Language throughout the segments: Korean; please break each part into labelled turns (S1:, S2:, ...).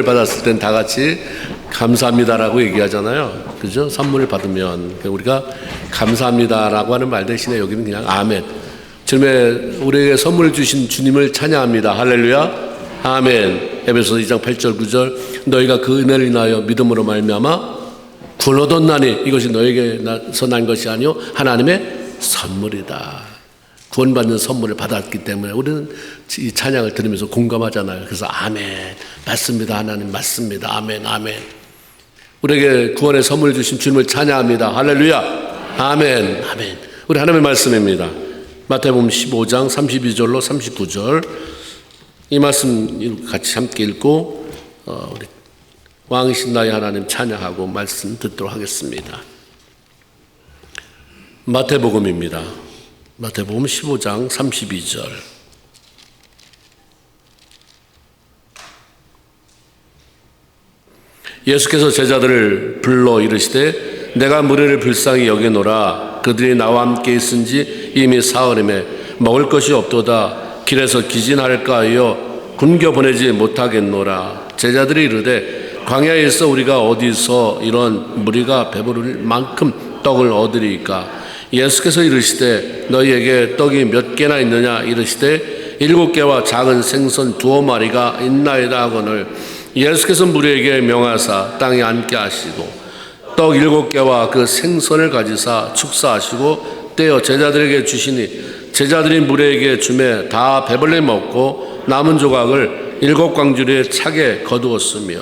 S1: 받았을 땐 다 같이 감사합니다라고 얘기하잖아요. 그죠? 선물을 받으면 우리가 감사합니다라고 하는 말 대신에 여기는 그냥 아멘. 주님의 우리에게 선물을 주신 주님을 찬양합니다. 할렐루야. 아멘. 에베소서 2장 8절 9절 너희가 그 은혜를 인하여 믿음으로 말미암아 구원 얻었나니 이것이 너에게서 난 것이 아니요 하나님의 선물이다. 구원받는 선물을 받았기 때문에 우리는 이 찬양을 들으면서 공감하잖아요. 그래서 아멘, 맞습니다. 하나님 맞습니다. 아멘, 아멘. 우리에게 구원의 선물을 주신 주님을 찬양합니다. 할렐루야. 아멘, 아멘. 우리 하나님의 말씀입니다. 마태복음 15장 32절로 39절 이 말씀 같이 함께 읽고 우리 왕이신 나의 하나님 찬양하고 말씀 듣도록 하겠습니다. 마태복음입니다. 마태복음 15장 32절 예수께서 제자들을 불러 이르시되 내가 무리를 불쌍히 여기노라. 그들이 나와 함께 있은지 이미 사흘임에 먹을 것이 없도다. 길에서 기진할까 하여 굶겨 보내지 못하겠노라. 제자들이 이르되 광야에서 우리가 어디서 이런 무리가 배부를 만큼 떡을 얻으리이까. 예수께서 이르시되 너희에게 떡이 몇 개나 있느냐 이르시되 7개와 작은 생선 2마리가 있나이다 하거늘 예수께서 무리에게 명하사 땅에 앉게 하시고 떡 7개와 그 생선을 가지사 축사하시고 떼어 제자들에게 주시니 제자들이 무리에게 주매 다 배불리 먹고 남은 조각을 7광주리에 차게 거두었으며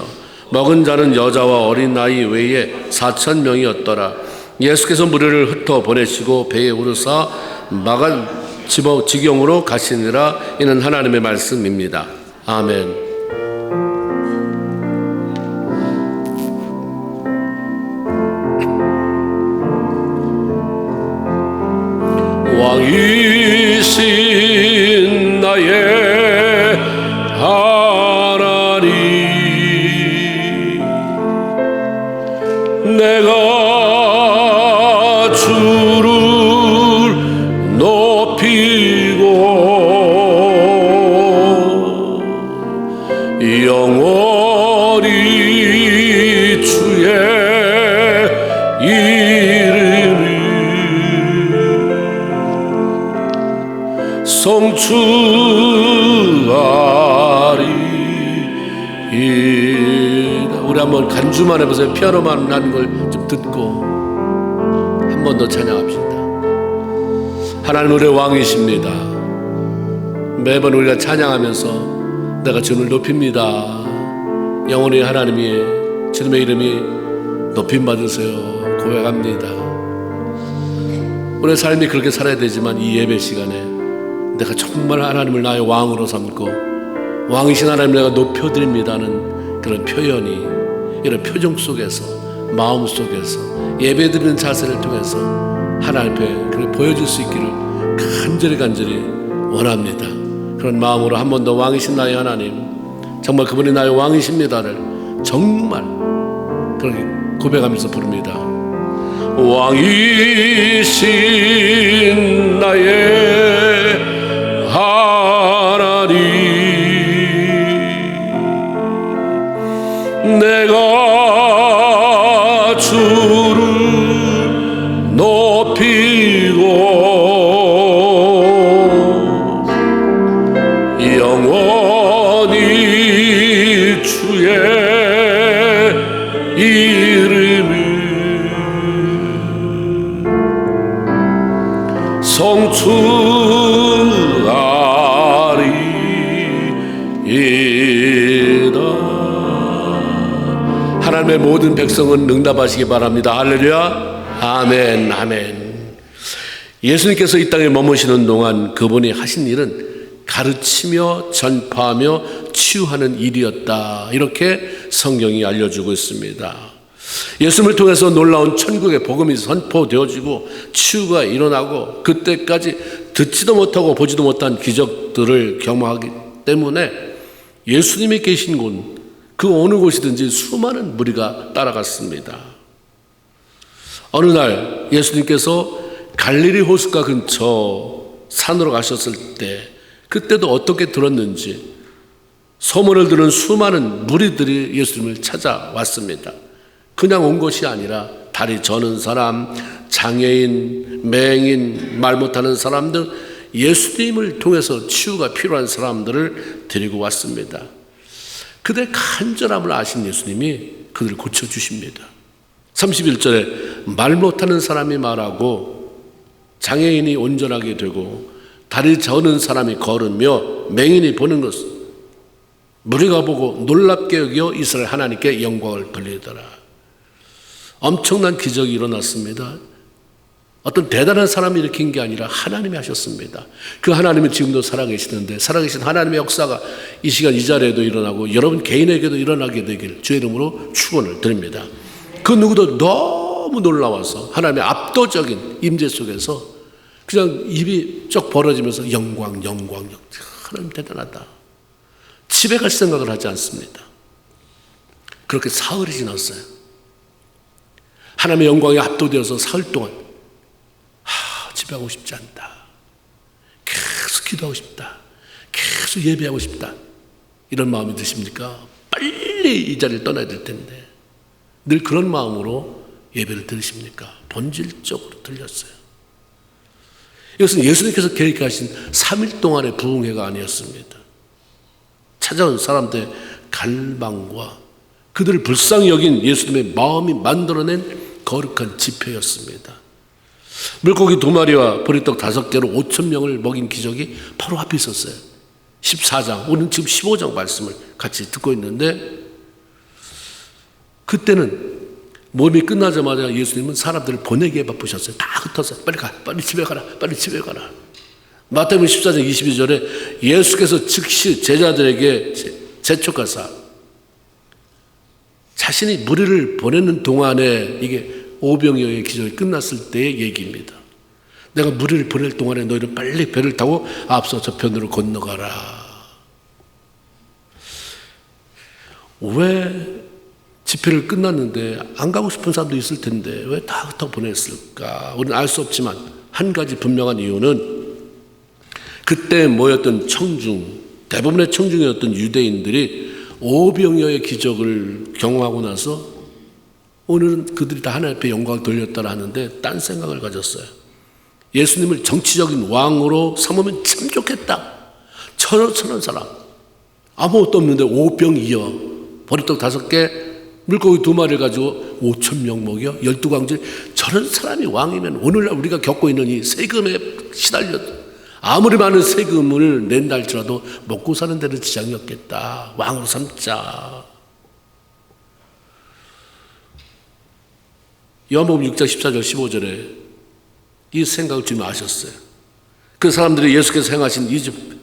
S1: 먹은 자는 여자와 어린 아이 외에 4,000명이었더라. 예수께서 무리를 흩어 보내시고 배에 오르사 마가 지경으로 가시니라. 이는 하나님의 말씀입니다. 아멘. 왕이신 나의 하나님 내가 주를 높이고 영원히 주의 성추하리이다. 우리 한번 간주만 해보세요. 피아노만 하는 걸 좀 듣고 한 번 더 찬양합시다. 하나님 우리의 왕이십니다. 매번 우리가 찬양하면서 내가 주님을 높입니다. 영원히 하나님이 주님의 이름이 높임 받으세요 고백합니다. 우리의 삶이 그렇게 살아야 되지만 이 예배 시간에 내가 정말 하나님을 나의 왕으로 삼고 왕이신 하나님 내가 높여드립니다는 그런 표현이 이런 표정 속에서 마음 속에서 예배드리는 자세를 통해서 하나님 앞에 그렇게 보여줄 수 있기를 간절히 원합니다. 그런 마음으로 한 번 더 왕이신 나의 하나님 정말 그분이 나의 왕이십니다를 정말 그렇게 고백하면서 부릅니다. 왕이신 나의 하나님 내가 주를 높이고 영원히 주의 이름을 성추하리이다. 하나님의 모든 백성은 응답하시기 바랍니다. 할렐루야. 아멘, 아멘. 예수님께서 이 땅에 머무시는 동안 그분이 하신 일은 가르치며 전파하며 치유하는 일이었다. 이렇게 성경이 알려주고 있습니다. 예수님을 통해서 놀라운 천국의 복음이 선포되어지고 치유가 일어나고 그때까지 듣지도 못하고 보지도 못한 기적들을 경험하기 때문에 예수님이 계신 곳 그 어느 곳이든지 수많은 무리가 따라갔습니다. 어느 날 예수님께서 갈릴리 호숫가 근처 산으로 가셨을 때 그때도 어떻게 들었는지 소문을 들은 수많은 무리들이 예수님을 찾아왔습니다. 그냥 온 것이 아니라 다리 저는 사람, 장애인, 맹인, 말 못하는 사람 등 예수님을 통해서 치유가 필요한 사람들을 데리고 왔습니다. 그들의 간절함을 아신 예수님이 그들을 고쳐주십니다. 31절에 말 못하는 사람이 말하고 장애인이 온전하게 되고 다리 저는 사람이 걸으며 맹인이 보는 것을 무리가 보고 놀랍게 여겨 이스라엘 하나님께 영광을 돌리더라. 엄청난 기적이 일어났습니다. 어떤 대단한 사람이 일으킨 게 아니라 하나님이 하셨습니다. 그 하나님은 지금도 살아계시는데 살아계신 하나님의 역사가 이 시간 이 자리에도 일어나고 여러분 개인에게도 일어나게 되길 주의 이름으로 축원을 드립니다. 그 누구도 너무 놀라워서 하나님의 압도적인 임재 속에서 그냥 입이 쩍 벌어지면서 영광 하나님 대단하다. 집에 갈 생각을 하지 않습니다. 그렇게 사흘이 지났어요. 하나님의 영광에 압도되어서 사흘 동안 집에 가고 싶지 않다. 계속 기도하고 싶다. 계속 예배하고 싶다. 이런 마음이 드십니까? 빨리 이 자리를 떠나야 될 텐데 늘 그런 마음으로 예배를 들으십니까? 본질적으로 들렸어요. 이것은 예수님께서 계획하신 3일 동안의 부흥회가 아니었습니다. 찾아온 사람들의 갈망과 그들을 불쌍히 여긴 예수님의 마음이 만들어낸 거룩한 집회였습니다. 물고기 2마리와 보리떡 5개로 5,000명을 먹인 기적이 바로 앞에 있었어요. 14장, 오늘 지금 15장 말씀을 같이 듣고 있는데 그때는 몸이 끝나자마자 예수님은 사람들을 보내기에 바쁘셨어요. 다 흩어서 빨리 가, 빨리 집에 가라, 빨리 집에 가라. 마태복음 14장 22절에 예수께서 즉시 제자들에게 재촉하사 자신이 무리를 보내는 동안에 이게 오병이어의 기적이 끝났을 때의 얘기입니다. 내가 무리를 보낼 동안에 너희는 빨리 배를 타고 앞서 저편으로 건너가라. 왜 집회를 끝났는데 안 가고 싶은 사람도 있을 텐데 왜 다 흩어 보냈을까? 우리는 알 수 없지만 한 가지 분명한 이유는 그때 모였던 청중, 대부분의 청중이었던 유대인들이 오병이어의 기적을 경험하고 나서 오늘은 그들이 다 하나님 앞에 영광을 돌렸다라 하는데 딴 생각을 가졌어요. 예수님을 정치적인 왕으로 삼으면 참 좋겠다. 천한 사람 아무것도 없는데 오병이어 보리떡 5개 물고기 2마리를 가지고 5,000명 먹여 12광질 저런 사람이 왕이면 오늘날 우리가 겪고 있는 이 세금에 시달려 아무리 많은 세금을 낸다 할지라도 먹고 사는 데는 지장이 없겠다. 왕으로 삼자. 요한복음 6장 14절 15절에 이 생각을 지금 아셨어요. 그 사람들이 예수께서 행하신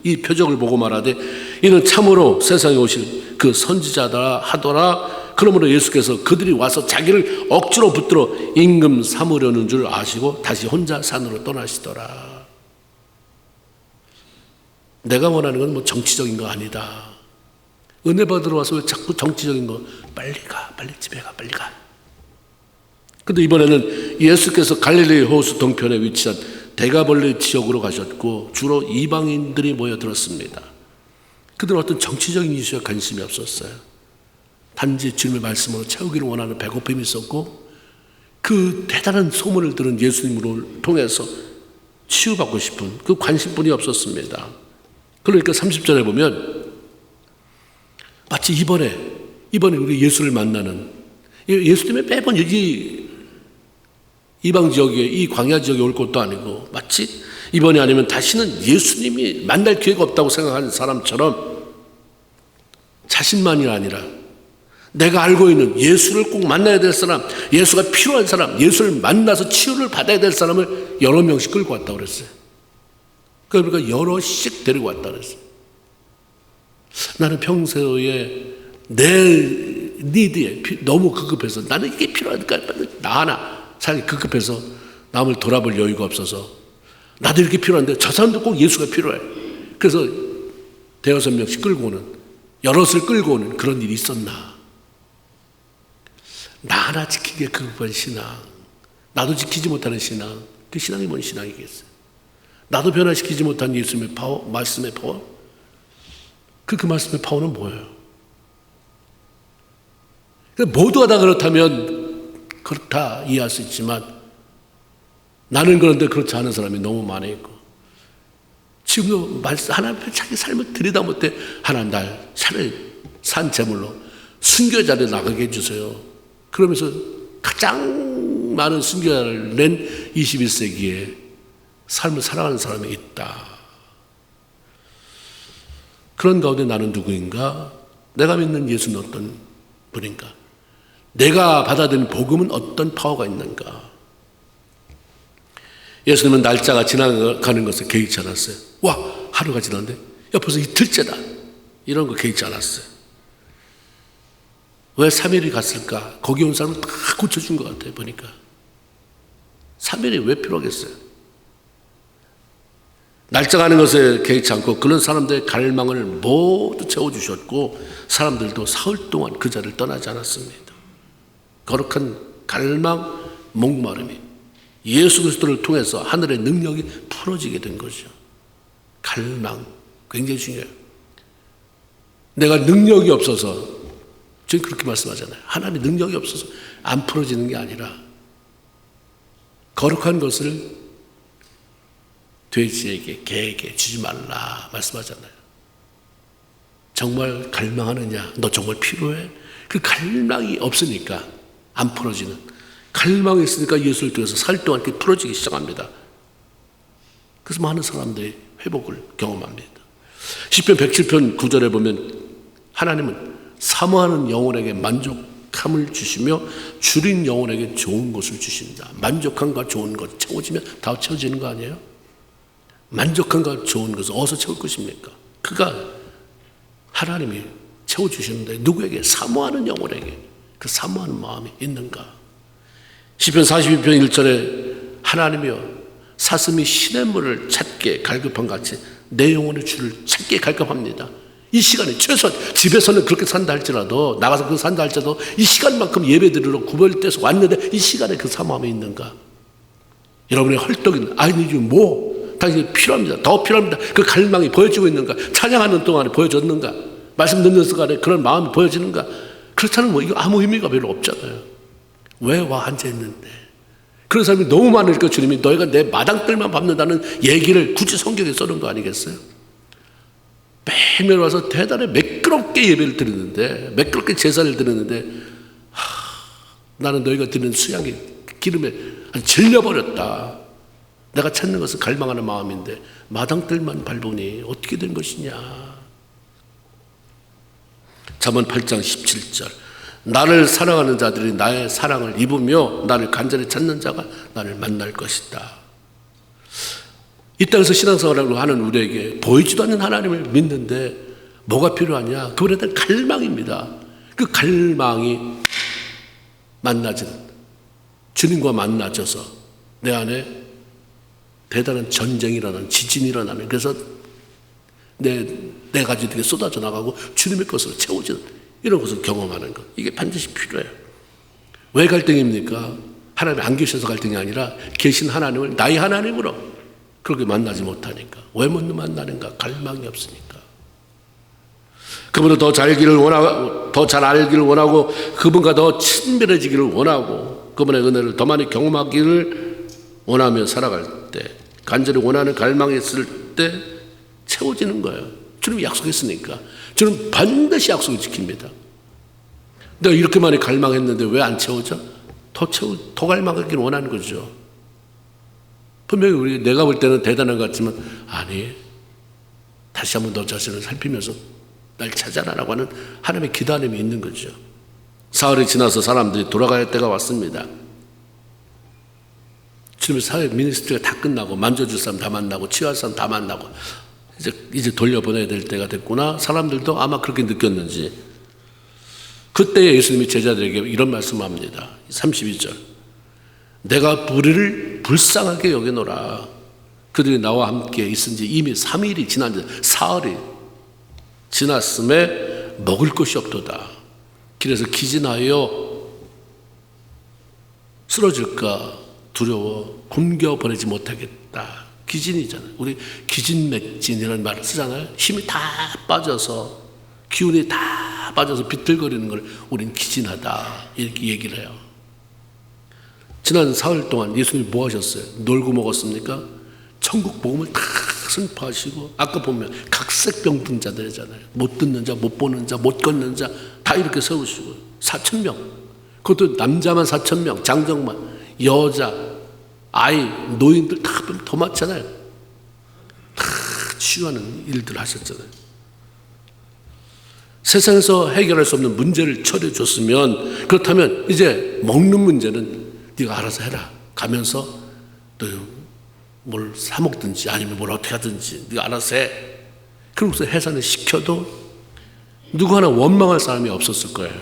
S1: 이 표적을 보고 말하되 이는 참으로 세상에 오실 그 선지자다 하더라. 그러므로 예수께서 그들이 와서 자기를 억지로 붙들어 임금 삼으려는 줄 아시고 다시 혼자 산으로 떠나시더라. 내가 원하는 건 뭐 정치적인 거 아니다. 은혜 받으러 와서 왜 자꾸 정치적인 거 빨리 가, 빨리 집에 가, 빨리 가. 근데 이번에는 예수께서 갈릴리 호수 동편에 위치한 대가벌레 지역으로 가셨고 주로 이방인들이 모여들었습니다. 그들은 어떤 정치적인 이슈에 관심이 없었어요. 단지 주님의 말씀으로 채우기를 원하는 배고픔이 있었고 그 대단한 소문을 들은 예수님을 통해서 치유받고 싶은 그 관심뿐이 없었습니다. 그러니까 30절에 보면 마치 이번에 우리 예수를 만나는 예수님의 매번 여기 이방 지역에 이 광야 지역에 올 것도 아니고 마치 이번이 아니면 다시는 예수님이 만날 기회가 없다고 생각하는 사람처럼 자신만이 아니라 내가 알고 있는 예수를 꼭 만나야 될 사람, 예수가 필요한 사람, 예수를 만나서 치유를 받아야 될 사람을 여러 명씩 끌고 왔다고 그랬어요. 그러니까 여럿씩 데리고 왔다고 그랬어요. 나는 평소에 내 니드에 너무 급급해서 나는 이게 필요하니까 나 하나 살기 급급해서 남을 돌아볼 여유가 없어서 나도 이렇게 필요한데 저 사람도 꼭 예수가 필요해. 그래서 5-6명씩 끌고 오는 여럿을 끌고 오는 그런 일이 있었나. 나 하나 지키기에 급급한 신앙, 나도 지키지 못하는 신앙, 그 신앙이 뭔 신앙이겠어요? 나도 변화시키지 못한 예수님의 파워, 말씀의 파워. 그 말씀의 파워는 뭐예요? 모두가 다 그렇다면 그렇다 이해할 수 있지만 나는 그런데 그렇지 않은 사람이 너무 많이 있고 지금도 하나님 앞에 자기 삶을 들여다볼 때 하나님 날 산 제물로 순교자를 나가게 해주세요. 그러면서 가장 많은 순교자를 낸 21세기에 삶을 살아가는 사람이 있다. 그런 가운데 나는 누구인가? 내가 믿는 예수는 어떤 분인가? 내가 받아들인 복음은 어떤 파워가 있는가? 예수님은 날짜가 지나가는 것을 개의치 않았어요. 와, 하루가 지났는데 야, 벌써 이틀째다. 이런 거 개의치 않았어요. 왜 3일이 갔을까? 거기 온 사람은 다 고쳐준 것 같아요. 보니까 3일이 왜 필요하겠어요? 날짜 가는 것에 개의치 않고 그런 사람들의 갈망을 모두 채워주셨고 사람들도 사흘 동안 그 자리를 떠나지 않았습니다. 거룩한 갈망, 목마름이 예수 그리스도를 통해서 하늘의 능력이 풀어지게 된 거죠. 갈망 굉장히 중요해요. 내가 능력이 없어서 저는 그렇게 말씀하잖아요. 하나님의 능력이 없어서 안 풀어지는 게 아니라 거룩한 것을 돼지에게 개에게 주지 말라 말씀하잖아요. 정말 갈망하느냐? 너 정말 필요해? 그 갈망이 없으니까 안 풀어지는, 갈망이 있으니까 예수를 통해서 살 동안 이렇게 풀어지기 시작합니다. 그래서 많은 사람들이 회복을 경험합니다. 시편 107편 9절에 보면 하나님은 사모하는 영혼에게 만족함을 주시며 줄인 영혼에게 좋은 것을 주신다. 만족함과 좋은 것 채워지면 다 채워지는 거 아니에요? 만족함과 좋은 것을 어디서 채울 것입니까? 그가 하나님이 채워주시는데 누구에게? 사모하는 영혼에게 그 사모하는 마음이 있는가? 시편 42편 1절에 하나님이여 사슴이 시냇물을 찾게 갈급한 같이 내 영혼의 주를 찾게 갈급합니다. 이 시간에 최소한 집에서는 그렇게 산다 할지라도 나가서 그렇게 산다 할지라도 이 시간만큼 예배 드리러 구별돼서 왔는데 이 시간에 그 사모함이 있는가? 여러분의 헐떡이는 I need you more 당신이 필요합니다. 더 필요합니다. 그 갈망이 보여지고 있는가? 찬양하는 동안에 보여졌는가? 말씀 듣는 순간에 그런 마음이 보여지는가? 그렇다면 뭐 이거 아무 의미가 별로 없잖아요. 왜 와 앉아있는데? 그런 사람이 너무 많으니까 주님이 너희가 내 마당들만 밟는다는 얘기를 굳이 성경에 써놓은 거 아니겠어요? 매일매일 와서 대단히 매끄럽게 예배를 드리는데 매끄럽게 제사를 드리는데 나는 너희가 드리는 수양의 기름에 질려버렸다. 내가 찾는 것은 갈망하는 마음인데 마당들만 밟으니 어떻게 된 것이냐. 잠언 8장 17절 나를 사랑하는 자들이 나의 사랑을 입으며 나를 간절히 찾는 자가 나를 만날 것이다. 이 땅에서 신앙생활을 하는 우리에게 보이지도 않는 하나님을 믿는데 뭐가 필요하냐? 그분에 대한 갈망입니다. 그 갈망이 만나지는 주님과 만나져서 내 안에 대단한 전쟁이 일어나는 지진이 일어나는 그래서 내 가지들이 쏟아져 나가고 주님의 것으로 채워지는 이런 것을 경험하는 것 이게 반드시 필요해요. 왜 갈등입니까? 하나님이 안 계셔서 갈등이 아니라 계신 하나님을 나의 하나님으로 그렇게 만나지 못하니까. 왜 못 만나는가? 갈망이 없으니까. 그분을 더 잘 알기를 원하고 더 잘 알기를 원하고 그분과 더 친밀해지기를 원하고 그분의 은혜를 더 많이 경험하기를 원하며 살아갈 때 간절히 원하는 갈망이 있을 때 채워지는 거예요. 주님이 약속했으니까. 주님 반드시 약속을 지킵니다. 내가 이렇게 많이 갈망했는데 왜 안 채워져? 더 갈망하기를 원하는 거죠. 분명히 내가 볼 때는 대단한 것 같지만 아니 다시 한번 너 자신을 살피면서 날 찾아라라고 하는 하나님의 기다림이 있는 거죠. 사흘이 지나서 사람들이 돌아갈 때가 왔습니다. 주님의 사회 미니스트리가 다 끝나고 만져줄 사람 다 만나고 치유할 사람 다 만나고 이제 돌려보내야 될 때가 됐구나. 사람들도 아마 그렇게 느꼈는지 그때 예수님이 제자들에게 이런 말씀을 합니다. 32절 내가 우리를 불쌍하게 여기노라. 그들이 나와 함께 있은 지 이미 3일이 지났는데 사흘이 지났음에 먹을 것이 없도다. 길에서 기진하여 쓰러질까 두려워 굶겨 보내지 못하겠다. 기진이잖아요. 우리 기진맥진이라는 말을 쓰잖아요. 힘이 다 빠져서, 기운이 다 빠져서 비틀거리는 걸 우린 기진하다 이렇게 얘기를 해요. 지난 사흘 동안 예수님이 뭐 하셨어요? 놀고 먹었습니까? 천국 복음을 다 선포하시고, 아까 보면 각색병든 자들이잖아요. 못 듣는 자, 못 보는 자, 못 걷는 자 다 이렇게 세우시고 4,000명, 그것도 남자만 4,000명, 장정만, 여자, 아이, 노인들 다 더 많잖아요. 다 치유하는 일들 하셨잖아요. 세상에서 해결할 수 없는 문제를 처리해 줬으면, 그렇다면 이제 먹는 문제는 네가 알아서 해라 가면서 또 뭘 사 먹든지 아니면 뭘 어떻게 하든지 네가 알아서 해. 그러고서 해산을 시켜도 누구 하나 원망할 사람이 없었을 거예요.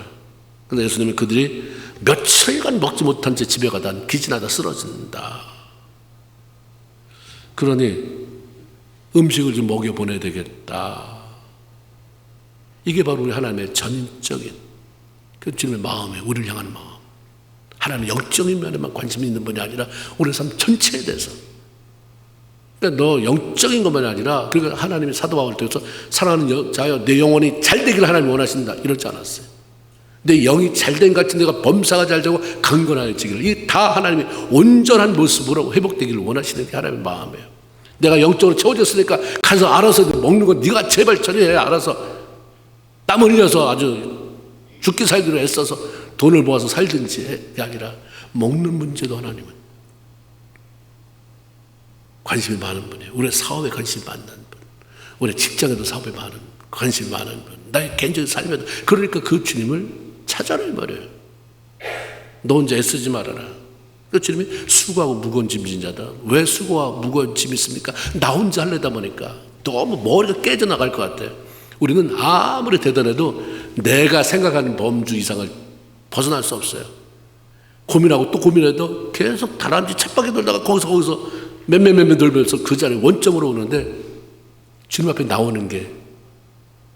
S1: 그런데 예수님은 그들이 며칠간 먹지 못한 채 집에 가다 기진하다 쓰러진다. 그러니 음식을 좀 먹여보내야 되겠다. 이게 바로 우리 하나님의 전인적인 그 주님의 마음에, 우리를 향하는 마음. 하나님의 영적인 면에만 관심이 있는 분이 아니라 우리 삶 전체에 대해서. 그러니까 너 영적인 것만이 아니라, 그러니까 하나님이 사도 바울 때에서 사랑하는 자여 내 영혼이 잘 되기를 하나님이 원하신다 이러지 않았어요. 내 영이 잘된 같이 내가 범사가 잘 되고 강건하여지기를, 이게 다 하나님이 온전한 모습으로 회복되기를 원하시는 게 하나님의 마음이에요. 내가 영적으로 채워졌으니까 가서 알아서 먹는 거 네가 제발 처리해. 알아서 땀 흘려서 아주 죽기 살기로 애써서 돈을 모아서 살든지 해. 아니라 먹는 문제도 하나님은 관심이 많은 분이에요. 우리 사업에 관심이 많은 분, 우리 직장에도 사업에 관심이 많은 분, 나의 개인적인 삶에도. 그러니까 그 주님을 찾아라 이 말이에요. 너 혼자 애쓰지 말아라. 그 주님이 수고하고 무거운 짐 진 자다. 왜 수고하고 무거운 짐이 있습니까? 나 혼자 하려다 보니까 너무 머리가 깨져나갈 것 같아요. 우리는 아무리 대단해도 내가 생각하는 범주 이상을 벗어날 수 없어요. 고민하고 또 고민해도 계속 다람쥐 쳇바퀴 돌다가 거기서 몇몇 돌면서 그 자리에 원점으로 오는데, 주님 앞에 나오는 게,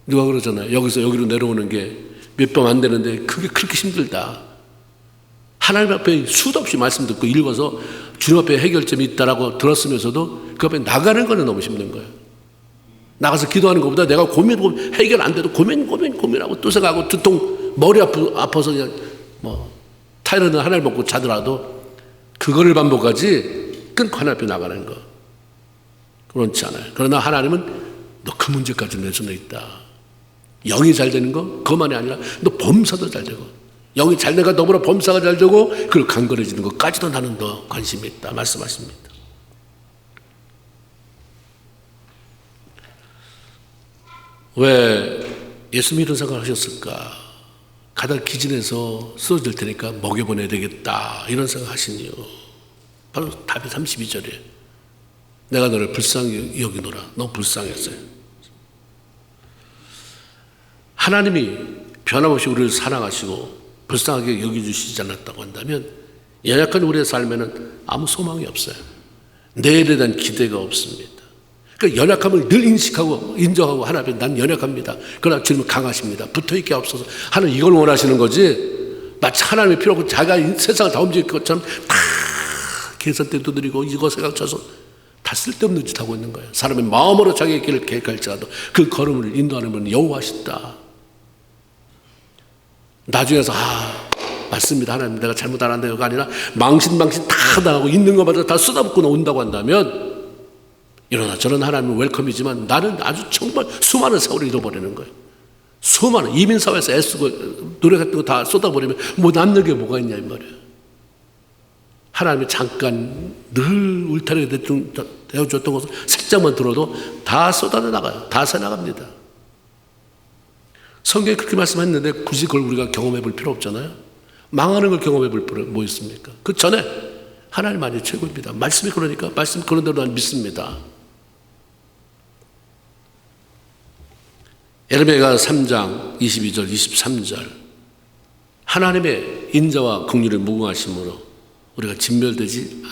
S1: 누가 그러잖아요. 여기서 여기로 내려오는 게 몇 번 안 되는데 그게 그렇게 힘들다. 하나님 앞에 수도 없이 말씀 듣고 읽어서 주님 앞에 해결점이 있다라고 들었으면서도 그 앞에 나가는 거는 너무 힘든 거예요. 나가서 기도하는 것보다 내가 해결 안 돼도 고민하고 또 생각하고 두통 머리 아파서 그냥 타이레놀 하나를 먹고 자더라도 그거를 반복하지 끊고 하나님 앞에 나가는 거 그렇지 않아요. 그러나 하나님은 너 그 문제까지 내 손에 있다. 영이 잘 되는 거 그것만이 아니라 너 범사도 잘 되고, 영이 잘 되가 더불어 범사가 잘 되고 그리고 강건해지는 것까지도 나는 더 관심이 있다 말씀하십니다. 왜 예수님이 이런 생각을 하셨을까? 가다 기진해서 쓰러질 테니까 먹여보내야 되겠다 이런 생각 하시니요. 바로 답이 32절이에요. 내가 너를 불쌍히 여기노라. 너 불쌍했어요. 하나님이 변함없이 우리를 사랑하시고 불쌍하게 여겨주시지 않았다고 한다면 연약한 우리의 삶에는 아무 소망이 없어요. 내일에 대한 기대가 없습니다. 그러니까 연약함을 늘 인식하고 인정하고 하나님 난 연약합니다. 그러나 주님은 강하십니다. 붙어있게 없어서 하나님 이걸 원하시는 거지, 마치 하나님이 필요 없고 자기가 세상을 다 움직일 것처럼 다 계산대 두드리고 이거 생각쳐서 다 쓸데없는 짓 하고 있는 거예요. 사람의 마음으로 자기의 길을 계획할지라도 그 걸음을 인도하는 분은 여호와시다. 나중에서 맞습니다 하나님 내가 잘못 안 한다가 아니라 망신 다 당하고 있는 것마다 다 쏟아붓고 온다고 한다면 이러나 저런 하나님은 웰컴이지만 나는 아주 정말 수많은 세월을 잃어버리는 거예요. 수많은 이민사회에서 애쓰고 노력했던 거 다 쏟아버리면 뭐 남는 게 뭐가 있냐 이 말이에요. 하나님이 잠깐 늘 울타리가 되어줬던 것을 살짝만 들어도 다 쏟아내 나가요. 다 새나갑니다. 성경에 그렇게 말씀했는데 굳이 그걸 우리가 경험해 볼 필요 없잖아요. 망하는 걸 경험해 볼 필요 뭐 있습니까? 그 전에 하나님만이 최고입니다. 말씀이 그러니까 말씀 그런 대로 난 믿습니다. 에르미야 3장 22절 23절 하나님의 인자와 긍휼을 무궁하심으로 우리가 진멸되지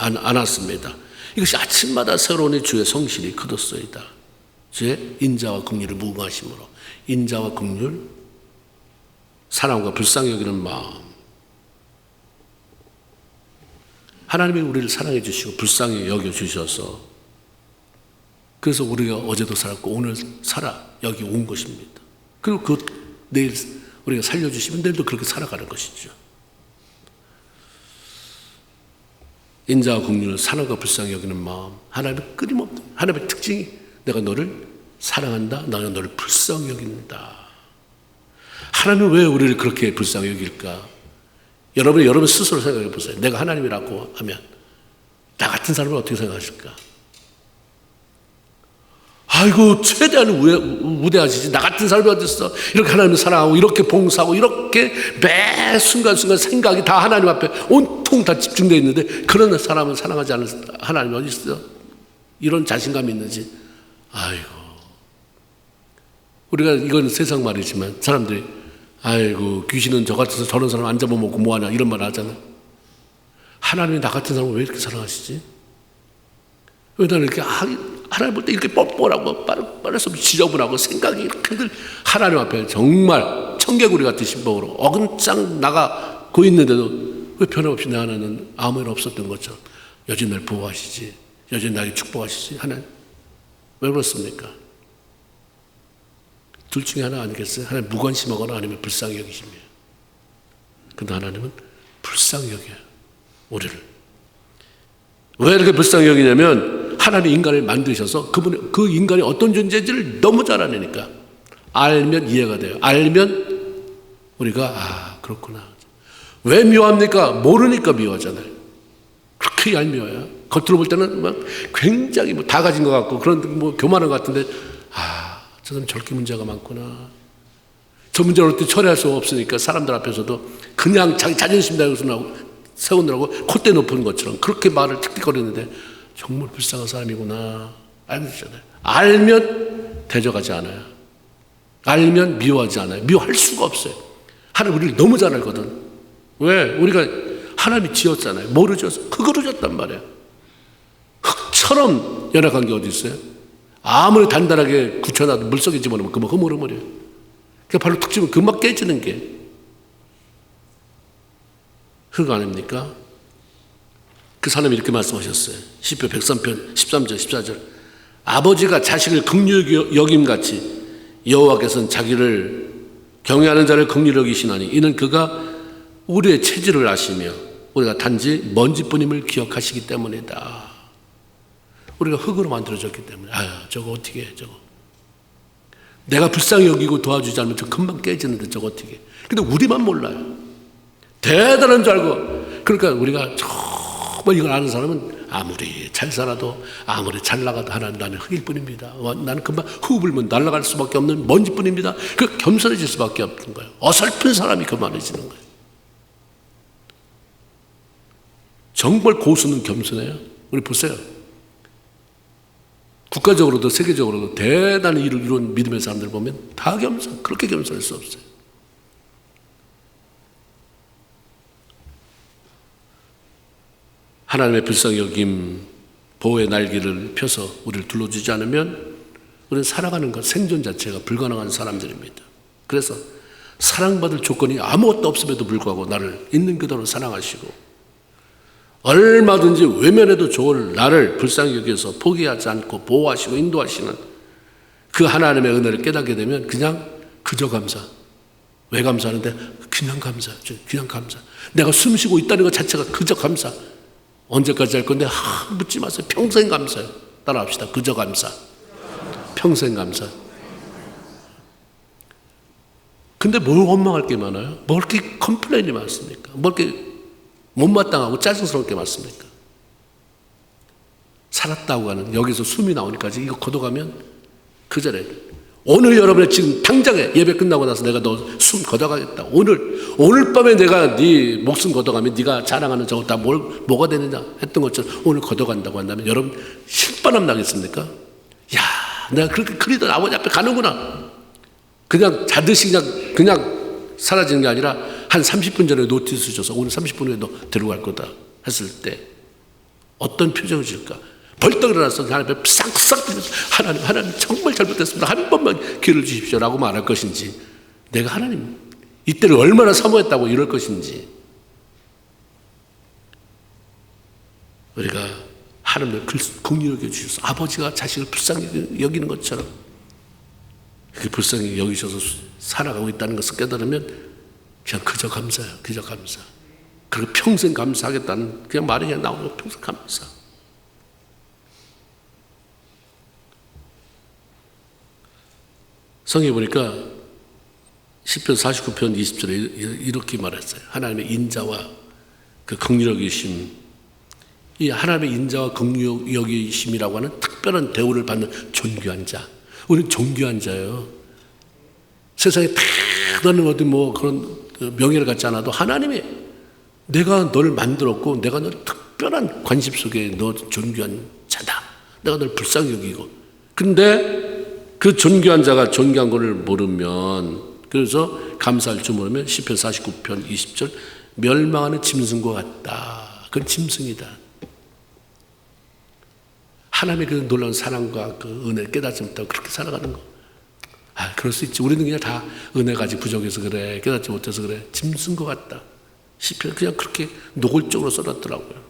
S1: 않았습니다. 이것이 아침마다 새로운 주의 성실이 거뒀소이다. 주의 인자와 긍휼을 무궁하심으로 인자와 긍휼, 사랑과 불쌍히 여기는 마음. 하나님이 우리를 사랑해 주시고 불쌍히 여겨 주셔서 그래서 우리가 어제도 살았고 오늘 살아 여기 온 것입니다. 그리고 내일 우리가 살려주시면 내일도 그렇게 살아가는 것이죠. 인자와 긍휼을 사랑과 불쌍히 여기는 마음, 하나님의 끊임없는 하나님의 특징이 내가 너를 사랑한다, 나는 너를 불쌍히 여긴다. 하나님은 왜 우리를 그렇게 불쌍히 여길까? 여러분 스스로 생각해 보세요. 내가 하나님이라고 하면 나 같은 사람을 어떻게 생각하실까? 아이고 최대한 우대하시지, 나 같은 사람이 어딨어. 이렇게 하나님을 사랑하고 이렇게 봉사하고 이렇게 매 순간순간 생각이 다 하나님 앞에 온통 다 집중되어 있는데 그런 사람은 사랑하지 않는 하나님이 어디 있어? 이런 자신감이 있는지. 아이고, 우리가 이건 세상 말이지만 사람들이 아이고 귀신은 저 같아서 저런 사람 안 잡아먹고 뭐하냐 이런 말 하잖아. 하나님이 나 같은 사람을 왜 이렇게 사랑하시지? 왜 나는 이렇게 하나님 볼 때 이렇게 뻔뻔하고 빠르서 지저분하고 생각이 이렇게 하나님 앞에 정말 청개구리 같은 신복으로 어근짱 나가고 있는데도 왜 변함없이 내 하나는 아무 일 없었던 것처럼 여전히 날 보호하시지, 여전히 나에게 축복하시지. 하나님 왜 그렇습니까? 둘 중에 하나 아니겠어요? 하나님 무관심하거나 아니면 불쌍히 여기십니다. 근데 하나님은 불쌍히 여겨요, 우리를. 왜 이렇게 불쌍히 여기냐면 하나님이 인간을 만드셔서 그 인간이 어떤 존재인지를 너무 잘 아니까. 알면 이해가 돼요. 알면 우리가 그렇구나. 왜 미워합니까? 모르니까 미워하잖아요. 그렇게 얄미워요. 겉으로 볼 때는 막 굉장히 다 가진 것 같고 그런 교만한 것 같은데 저 사람 저렇게 문제가 많구나. 저 문제를 어떻게 처리할 수가 없으니까 사람들 앞에서도 그냥 자기 자존심 세우느라고 콧대 높은 것처럼 그렇게 말을 틱틱거리는데 정말 불쌍한 사람이구나. 알고 있잖아요. 알면 대적하지 않아요. 알면 미워하지 않아요. 미워할 수가 없어요. 하나님 우리를 너무 잘 알거든. 왜? 우리가 하나님이 지었잖아요. 뭐로 지었어? 흙으로 지었단 말이에요. 흙처럼 연약한 게 어디 있어요? 아무리 단단하게 굳혀놔도 물속에 집어넣으면 금방 흐물흐물해요. 그러니까 발로 툭 치면 금방 깨지는 게 흙 아닙니까? 그 사람이 이렇게 말씀하셨어요. 시편 103편 13절 14절 아버지가 자식을 긍휼히 여김같이 여호와께서는 자기를 경외하는 자를 긍휼히 여기시나니 이는 그가 우리의 체질을 아시며 우리가 단지 먼지뿐임을 기억하시기 때문이다. 우리가 흙으로 만들어졌기 때문에 저거 어떻게 해, 저거 내가 불쌍히 여기고 도와주지 않으면 저 금방 깨지는데 저거 어떻게 해. 근데 우리만 몰라요. 대단한 줄 알고. 그러니까 우리가 정말 이걸 아는 사람은 아무리 잘 살아도 아무리 잘 나가도 하나님 나는 흙일 뿐입니다. 나는 금방 흙 불면 날아갈 수밖에 없는 먼지뿐입니다. 그 겸손해질 수밖에 없는 거예요. 어설픈 사람이 교만해지는 거예요. 정말 고수는 겸손해요. 우리 보세요. 국가적으로도 세계적으로도 대단한 일을 이룬 믿음의 사람들 보면 다 겸손, 그렇게 겸손할 수 없어요. 하나님의 불쌍히 여김, 보호의 날개를 펴서 우리를 둘러주지 않으면 우리는 살아가는 것, 생존 자체가 불가능한 사람들입니다. 그래서 사랑받을 조건이 아무것도 없음에도 불구하고 나를 있는 그대로 사랑하시고 얼마든지 외면해도 좋을 나를 불쌍히 여기서 포기하지 않고 보호하시고 인도하시는 그 하나님의 은혜를 깨닫게 되면 그냥 그저 감사. 왜 감사하는데? 그냥 감사. 그냥 감사. 내가 숨 쉬고 있다는 것 자체가 그저 감사. 언제까지 할 건데? 묻지 마세요. 평생 감사요. 따라합시다. 그저 감사. 평생 감사. 근데 뭘 원망할 게 많아요? 뭘 이렇게 컴플레인이 많습니까? 뭘 이렇게 못마땅하고 짜증스러울 게 많습니까? 살았다고 하는 여기서 숨이 나오니까 이거 걷어가면 그 전에 오늘 여러분의 지금 당장에 예배 끝나고 나서 내가 너 숨 걷어가겠다. 오늘 밤에 내가 네 목숨 걷어가면 네가 자랑하는 저거 다 뭐가 되느냐 했던 것처럼 오늘 걷어간다고 한다면 여러분 신바람 나겠습니까? 야, 내가 그렇게 그리던 아버지 앞에 가는구나. 그냥 자듯이 그냥 사라지는 게 아니라 한 30분 전에 노티스 줘서 오늘 30분 후에 너 데려갈 거다 했을 때 어떤 표정을 지을까? 벌떡 일어나서 하나님 앞에 싹싹 들면서 하나님 정말 잘못했습니다. 한 번만 기회를 주십시오라고 말할 것인지 내가 하나님 이때를 얼마나 사모했다고 이럴 것인지 우리가 하나님을 긍휼히 여겨주셔서 아버지가 자식을 불쌍히 여기는 것처럼 그렇게 불쌍히 여기셔서 살아가고 있다는 것을 깨달으면 그냥 그저 감사해요. 그저 감사. 그리고 평생 감사하겠다는 그냥 말이 그냥 나오는 거 평생 감사. 성경에 보니까 시편 49편 20절에 이렇게 말했어요. 하나님의 인자와 그 긍휼히 여기심, 이 하나님의 인자와 긍휼히 여기심이라고 하는 특별한 대우를 받는 존귀한 자. 우리는 존귀한 자예요. 세상에 대단한 어떤 뭐 그런 명예를 갖지 않아도 하나님이 내가 너를 만들었고 내가 너를 특별한 관심 속에 너 존귀한 자다. 내가 너를 불쌍히 여기고. 근데 그 존귀한 자가 존귀한 것을 모르면, 그래서 감사할 줄 모르면 시편 49편 20절 멸망하는 짐승과 같다. 그건 짐승이다. 하나님의 그 놀라운 사랑과 그 은혜를 깨닫지 못하고 그렇게 살아가는 거. 그럴 수 있지. 우리는 그냥 다 은혜가 아직 부족해서 그래. 깨닫지 못해서 그래. 짐승과 같다. 시편 그냥 그렇게 노골적으로 써놨더라고요.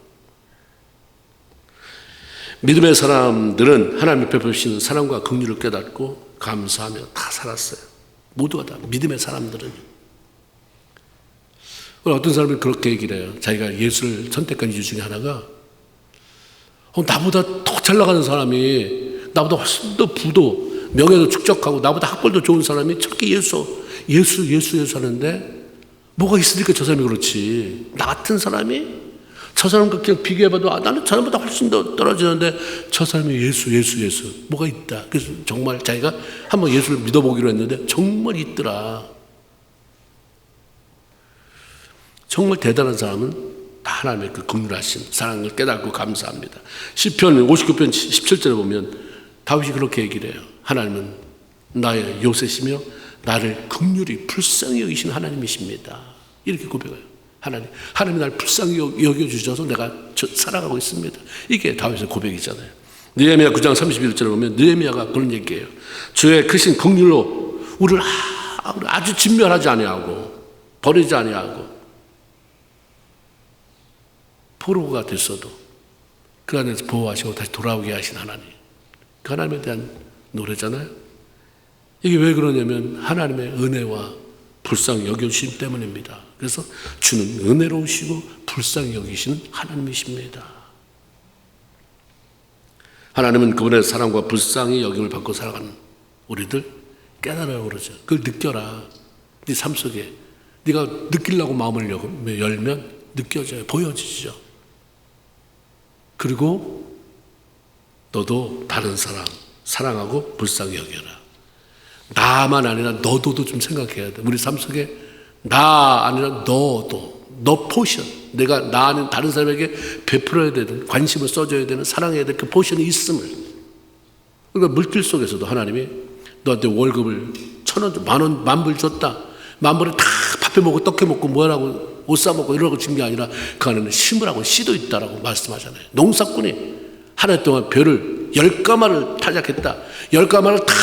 S1: 믿음의 사람들은 하나님이 베푸시는 사랑과 긍휼을 깨닫고 감사하며 다 살았어요. 모두가 다 믿음의 사람들은. 어떤 사람은 그렇게 얘기를 해요. 자기가 예수를 선택한 이유 중에 하나가 나보다 더 잘 나가는 사람이, 나보다 훨씬 더 부도 명예도 축적하고 나보다 학벌도 좋은 사람이 저렇게 예수 하는데 뭐가 있으니까 저 사람이 그렇지. 나 같은 사람이 저 사람과 그냥 비교해봐도 나는 저 사람보다 훨씬 더 떨어지는데 저 사람이 예수 뭐가 있다. 그래서 정말 자기가 한번 예수를 믿어보기로 했는데 정말 있더라. 정말 대단한 사람은 하나님의 그 긍휼하심, 사랑을 깨닫고 감사합니다. 시편 59편 17절에 보면 다윗이 그렇게 얘기를 해요. 하나님은 나의 요새시며 나를 긍휼히 불쌍히 여기신 하나님이십니다. 이렇게 고백해요. 하나님이 나를 불쌍히 여겨주셔서 내가 살아가고 있습니다. 이게 다윗의 고백이잖아요. 느헤미야 9장 31절에 보면 느헤미야가 그런 얘기예요. 주의 크신 긍휼로 우리를 아주 진멸하지 아니하고 버리지 아니하고 포로가 됐어도 그 안에서 보호하시고 다시 돌아오게 하신 하나님. 그 하나님에 대한 노래잖아요. 이게 왜 그러냐면 하나님의 은혜와 불쌍히 여겨주심 때문입니다. 그래서 주는 은혜로우시고 불쌍히 여기시는 하나님이십니다. 하나님은 그분의 사랑과 불쌍히 여김을 받고 살아가는 우리들 깨달으라고 그러죠. 그걸 느껴라. 네 삶 속에 네가 느끼려고 마음을 열면 느껴져요. 보여지죠. 그리고 너도 다른 사람 사랑하고 불쌍히 여겨라. 나만 아니라 너도도 좀 생각해야 돼. 우리 삶 속에 나 아니라 너도, 너 포션, 내가 나 아닌 다른 사람에게 베풀어야 되는, 관심을 써줘야 되는, 사랑해야 될 그 포션이 있음을. 그러니까 물길 속에서도 하나님이 너한테 월급을 1,000원, 10,000원, 10,000불 줬다. 10,000불에 다 밥해 먹고 떡해 먹고 뭐하라고 옷 사먹고 이러라고 준 게 아니라 그 안에는 심으라고 씨도 있다라고 말씀하잖아요. 농사꾼이 한 해 동안 벼를 10가마를 타작했다. 10가마를 다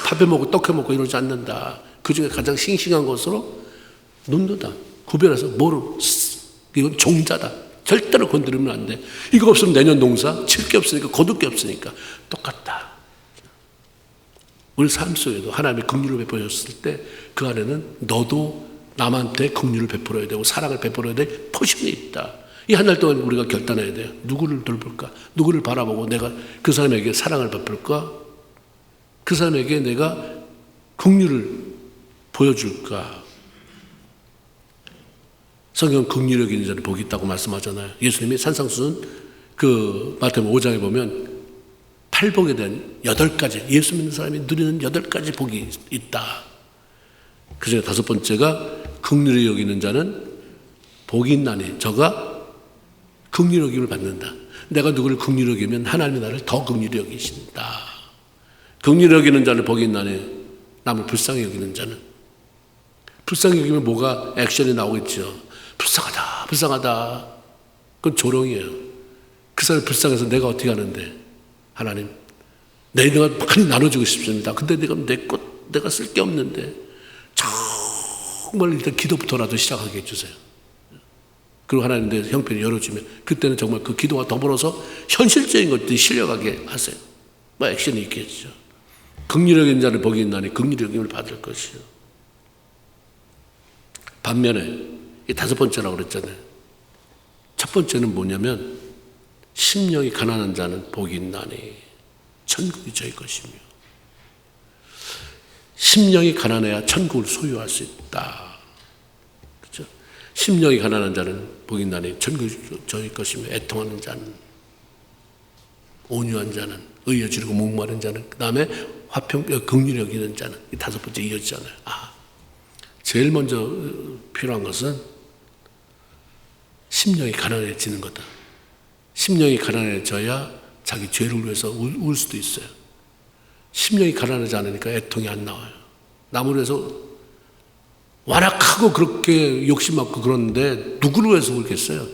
S1: 밥해 먹고 떡해 먹고 이러지 않는다. 그 중에 가장 싱싱한 것으로 눈도다. 구별해서 뭐로, 이건 종자다. 절대로 건드리면 안 돼. 이거 없으면 내년 농사 칠 게 없으니까 거둘 게 없으니까 똑같다. 우리 삶 속에도 하나님의 긍휼을 베풀었을 때 그 안에는 너도 남한테 긍휼을 베풀어야 되고 사랑을 베풀어야 될 포션이 있다. 이 한 달 동안 우리가 결단해야 돼요. 누구를 돌볼까? 누구를 바라보고 내가 그 사람에게 사랑을 베풀까? 그 사람에게 내가 긍휼을 보여줄까? 성경 긍휼히 여기는 자는 복이 있다고 말씀하잖아요. 예수님이 산상수훈 그 마태복음 5장에 보면 팔복에 대한 8가지, 예수 믿는 사람이 누리는 8가지 복이 있다. 그 중에 5번째가 긍휼히 여기는 자는 복이 있나니 저가 긍휼히 여김을 받는다. 내가 누구를 긍휼히 여기면 하나님이 나를 더 긍휼히 여기신다. 긍휼히 여기는 자는 복이 있나니 남을 불쌍히 여기는 자는, 불쌍히 여기면 뭐가 액션이 나오겠죠. 불쌍하다. 그건 조롱이에요. 그 사람이 불쌍해서 내가 어떻게 하는데, 하나님 내가 많이 나눠주고 싶습니다. 근데 내가 쓸 게 없는데 정말 일단 기도부터라도 시작하게 해주세요. 그리고 하나님 내 형편이 열어주면 그때는 정말 그 기도와 더불어서 현실적인 것들이 실려가게 하세요. 뭐 액션이 있겠죠. 긍휼히 여긴 자를 복이 있나니 긍휼히 여김을 받을 것이요. 반면에 이 다섯 번째라고 그랬잖아요. 첫 번째는 뭐냐면 심령이 가난한 자는 복이 있나니 천국이 저희 것이며, 심령이 가난해야 천국을 소유할 수 있다. 그렇죠? 심령이 가난한 자는 복이 있나니 천국이 저희 것이며, 애통하는 자는, 온유한 자는, 의에 지르고 목마른 자는, 그 다음에 긍휼히 여기는 자는, 이 다섯 번째 이어지잖아요. 제일 먼저 필요한 것은 심령이 가난해지는 거다. 심령이 가난해져야 자기 죄를 위해서 울 수도 있어요. 심령이 가난하지 않으니까 애통이 안 나와요. 남을 위해서 완악하고 그렇게 욕심 많고 그러는데 누구를 위해서 울겠어요?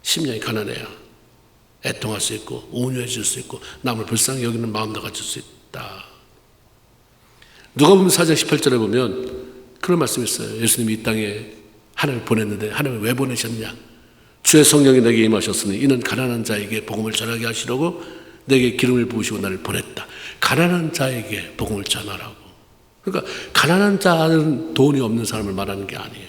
S1: 심령이 가난해야 애통할 수 있고 온유해질 수 있고 남을 불쌍히 여기는 마음도 가질 수 있다. 누가복음 4장 18절에 보면 그런 말씀이 있어요. 예수님이 이 땅에 하나님을 보냈는데 하나님을 왜 보내셨냐? 주의 성령이 내게 임하셨으니 이는 가난한 자에게 복음을 전하게 하시려고 내게 기름을 부으시고 나를 보냈다. 가난한 자에게 복음을 전하라고. 그러니까 가난한 자는 돈이 없는 사람을 말하는 게 아니에요.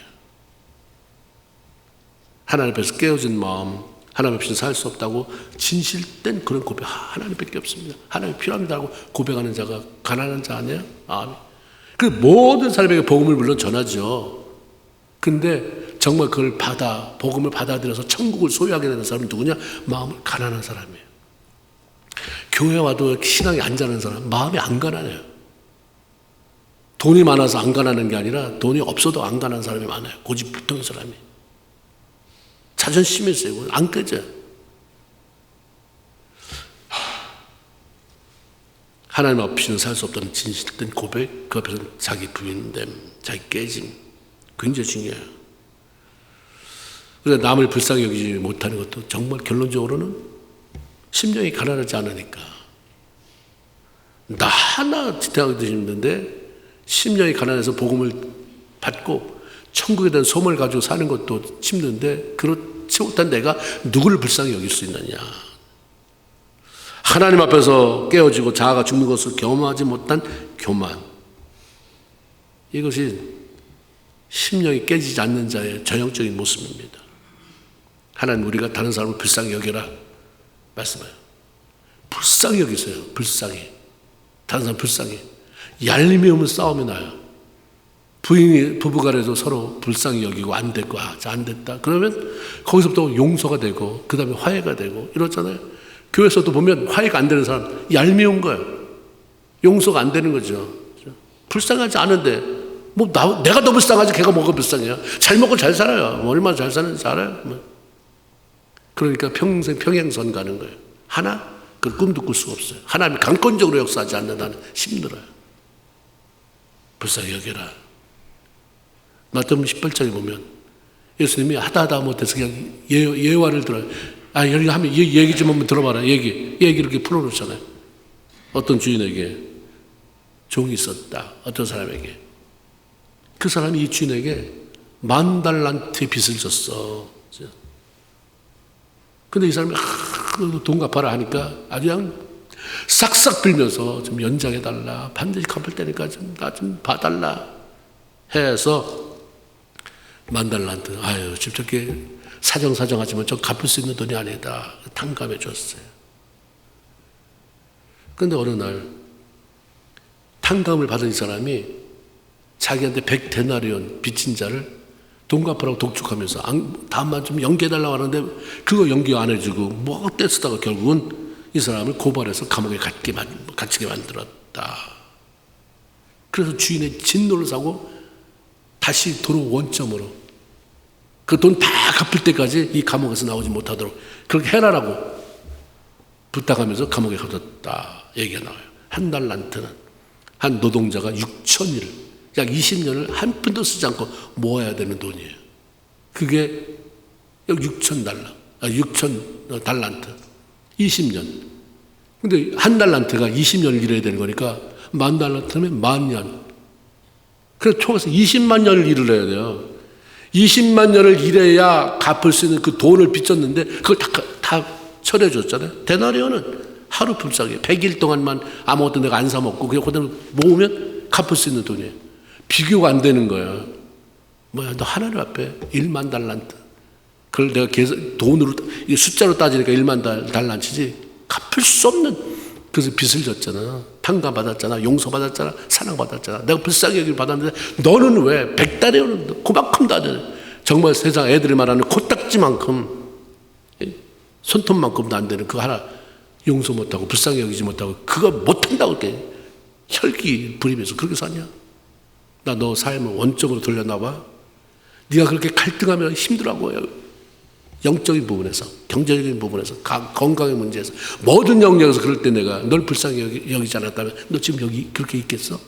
S1: 하나님 앞에서 깨어진 마음, 하나님 없이는 살 수 없다고 진실된 그런 고백, 하나님밖에 없습니다. 하나님이 필요합니다라고 고백하는 자가 가난한 자 아니에요? 아멘. 그 모든 사람에게 복음을 물론 전하죠. 근데 정말 그걸 복음을 받아들여서 천국을 소유하게 되는 사람은 누구냐? 마음을 가난한 사람이에요. 교회 와도 신앙이 안 자는 사람, 마음이 안 가난해요. 돈이 많아서 안 가난한 게 아니라 돈이 없어도 안 가난한 사람이 많아요. 고집불통한 사람이. 자존심이 세고 안 깨져요. 하나님 없이는 살 수 없다는 진실된 고백, 그 앞에서 자기 부인됨, 자기 깨짐, 굉장히 중요해요. 그래서 남을 불쌍히 여기지 못하는 것도 정말 결론적으로는 심령이 가난하지 않으니까. 나 하나 지탱하기도 힘든데 심령이 가난해서 복음을 받고 천국에 대한 소망을 가지고 사는 것도 힘든데 그렇지 못한 내가 누구를 불쌍히 여길 수 있느냐. 하나님 앞에서 깨어지고 자아가 죽는 것을 경험하지 못한 교만, 이것이 심령이 깨지지 않는 자의 전형적인 모습입니다. 하나님 우리가 다른 사람을 불쌍히 여겨라 말씀해요. 불쌍히 여기세요. 불쌍히. 다른 사람 불쌍히. 얄미우면 싸움이 나요. 부부간에도 서로 불쌍히 여기고 안 됐고 안 됐다. 그러면 거기서부터 용서가 되고 그 다음에 화해가 되고 이렇잖아요. 교회에서도 보면 화해가 안 되는 사람 얄미운 거예요. 용서가 안 되는 거죠. 불쌍하지 않은데 내가 더 불쌍하지 걔가 뭐가 불쌍해요. 잘 먹고 잘 살아요. 얼마나 잘 사는지 알아요. 그러니까 평생 평행선 가는 거예요. 하나? 그 꿈도 꿀 수가 없어요. 하나님이 강권적으로 역사하지 않는다는 힘들어요. 불쌍히 여겨라. 마태복음 18장에 보면 예수님이 하다 못해서 그냥 예화를 들어요. 여기 하면 얘기 좀 한번 들어봐라. 얘기 이렇게 풀어놓잖아요. 어떤 주인에게 종이 있었다. 어떤 사람에게. 그 사람이 이 주인에게 10,000달란트의 빚을 졌어. 근데 이 사람이 돈 갚아라 하니까 아주 그냥 싹싹 빌면서 좀 연장해달라. 반드시 갚을 때니까 나 좀 봐달라. 해서 10,000달란트. 지금 저렇게 사정하지만 저 갚을 수 있는 돈이 아니다. 탕감해 줬어요. 그런데 어느 날 탕감을 받은 이 사람이 자기한테 100데나리온 빚진 자를 돈 갚으라고 독촉하면서 다음만 좀 연기해달라고 하는데 그거 연기 안 해주고 뭐 떼쓰다가 결국은 이 사람을 고발해서 감옥에 갇히게 만들었다. 그래서 주인의 진노를 사고 다시 도로 원점으로 그 돈 다 갚을 때까지 이 감옥에서 나오지 못하도록 그렇게 해라라고 부탁하면서 감옥에 가뒀다 얘기가 나와요. 1달란트는 한 노동자가 6,000일 약 20년을 한 푼도 쓰지 않고 모아야 되는 돈이에요. 그게 6,000달란트 20년. 근데 1달란트가 20년을 일해야 되는 거니까 10,000달란트면 10,000년. 그래서 총에서 200,000년을 일을 해야 돼요. 20만 년을 일해야 갚을 수 있는 그 돈을 빚졌는데 그걸 다 처리해 줬잖아요. 데나리온은 하루 불쌍해. 100일 동안만 아무것도 내가 안 사 먹고 그냥 그대로 모으면 갚을 수 있는 돈이에요. 비교가 안 되는 거야. 뭐야, 너 하나님 앞에 1만 달란트. 그걸 내가 돈으로, 이게 숫자로 따지니까 1만 달란트지. 갚을 수 없는, 그래서 빚을 졌잖아. 탕감 받았잖아. 용서 받았잖아. 사랑 받았잖아. 내가 불쌍히 여기를 받았는데 너는 왜 100달이오는 그만큼도 안 되는, 정말 세상 애들이 말하는 코딱지만큼, 손톱만큼도 안 되는 그 하나 용서 못하고 불쌍히 여기지 못하고 그거 못한다고 그렇게 혈기 부리면서 그렇게 사냐? 나 너 삶을 원점으로 돌려놔봐. 네가 그렇게 갈등하면 힘들어하고, 영적인 부분에서, 경제적인 부분에서, 건강의 문제에서, 모든 영역에서 그럴 때 내가 널 불쌍히 여기지 않았다면 너 지금 여기 그렇게 있겠어?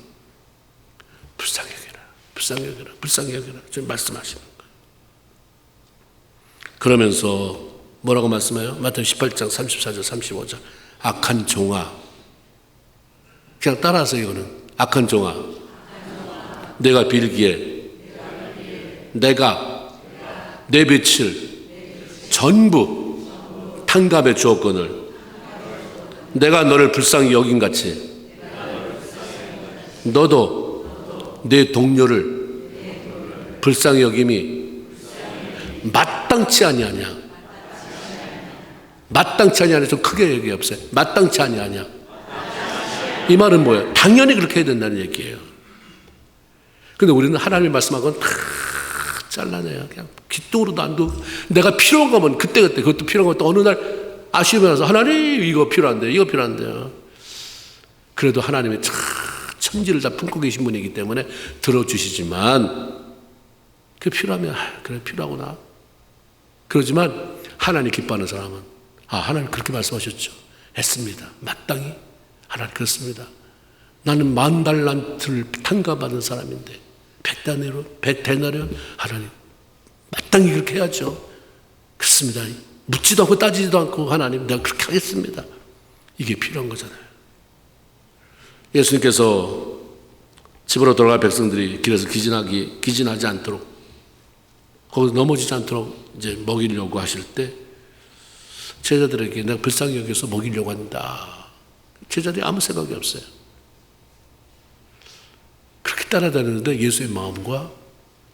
S1: 불쌍히 여겨라, 불쌍히 여겨라, 불쌍히 여겨라. 지금 말씀하시는 거예요. 그러면서 뭐라고 말씀해요? 마태복음 18장 34절 35절. 악한 종아. 그냥 따라하세요. 이거는 악한 종아, 내가 빌기에 내가 내 빛을 전부 탕감해 주었거늘 내가 너를 불쌍히 여긴같이 너도 내 동료를 불쌍히 여김이 마땅치 아니하냐. 마땅치 아니하냐. 좀 크게 얘기해보세요. 마땅치 아니하냐. 이 말은 뭐예요? 당연히 그렇게 해야 된다는 얘기예요. 근데 우리는 하나님의 말씀한 건 다 잘라내요. 그냥 귓등으로도 안 두고, 내가 필요한 거면 그때그때, 그것도 필요한 것도 어느 날 아쉬움이 나서 하나님 이거 필요한데요, 이거 필요한데요. 그래도 하나님이 천지를 다 품고 계신 분이기 때문에 들어주시지만, 그게 필요하면 그래 필요하구나. 그러지만 하나님 기뻐하는 사람은 하나님 그렇게 말씀하셨죠. 했습니다. 마땅히 하나님 그렇습니다. 나는 10,000달란트를 탕감받은 사람인데 100데나리온 하나님 마땅히 그렇게 해야죠. 그렇습니다. 묻지도 않고 따지지도 않고 하나님 내가 그렇게 하겠습니다. 이게 필요한 거잖아요. 예수님께서 집으로 돌아갈 백성들이 길에서 기진하지 않도록, 거기서 넘어지지 않도록 이제 먹이려고 하실 때 제자들에게 내가 불쌍히 여겨서 먹이려고 한다. 제자들이 아무 생각이 없어요. 그렇게 따라다니는데 예수의 마음과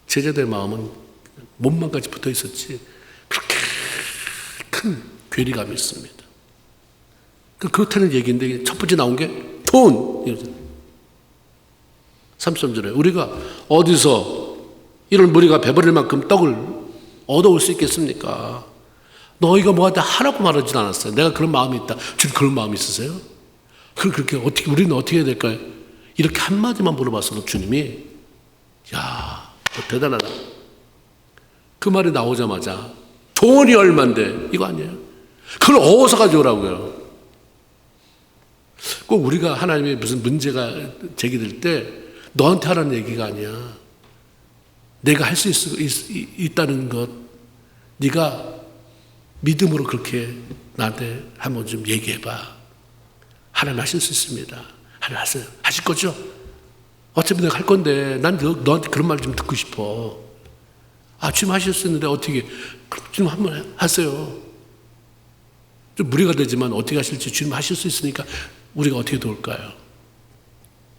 S1: 제자들의 마음은 몸만까지 붙어 있었지 그렇게 큰 괴리감이 있습니다. 그렇다는 얘기인데 첫 번째 나온 게 돈. 33절에 우리가 어디서 이런 무리가 배부를 만큼 떡을 얻어올 수 있겠습니까? 너희가 뭐하다 하라고 말하진 않았어요. 내가 그런 마음이 있다. 지금 그런 마음이 있으세요? 그렇게 어떻게, 우리는 어떻게 해야 될까요? 이렇게 한마디만 물어봤어도 주님이, 야, 대단하다. 그 말이 나오자마자 돈이 얼만데 이거 아니에요? 그걸 어디서 가져오라고요? 꼭 우리가 하나님의 무슨 문제가 제기될 때 너한테 하라는 얘기가 아니야. 내가 할 수 있다는 것, 네가 믿음으로 그렇게 나한테 한번 좀 얘기해봐. 하나님 하실 수 있습니다. 하나님 하실 거죠? 어차피 내가 할 건데 난 너한테 그런 말 좀 듣고 싶어. 주님 하실 수 있는데 어떻게, 주님 한번 하세요. 좀 무리가 되지만 어떻게 하실지 주님 하실 수 있으니까 우리가 어떻게 도울까요?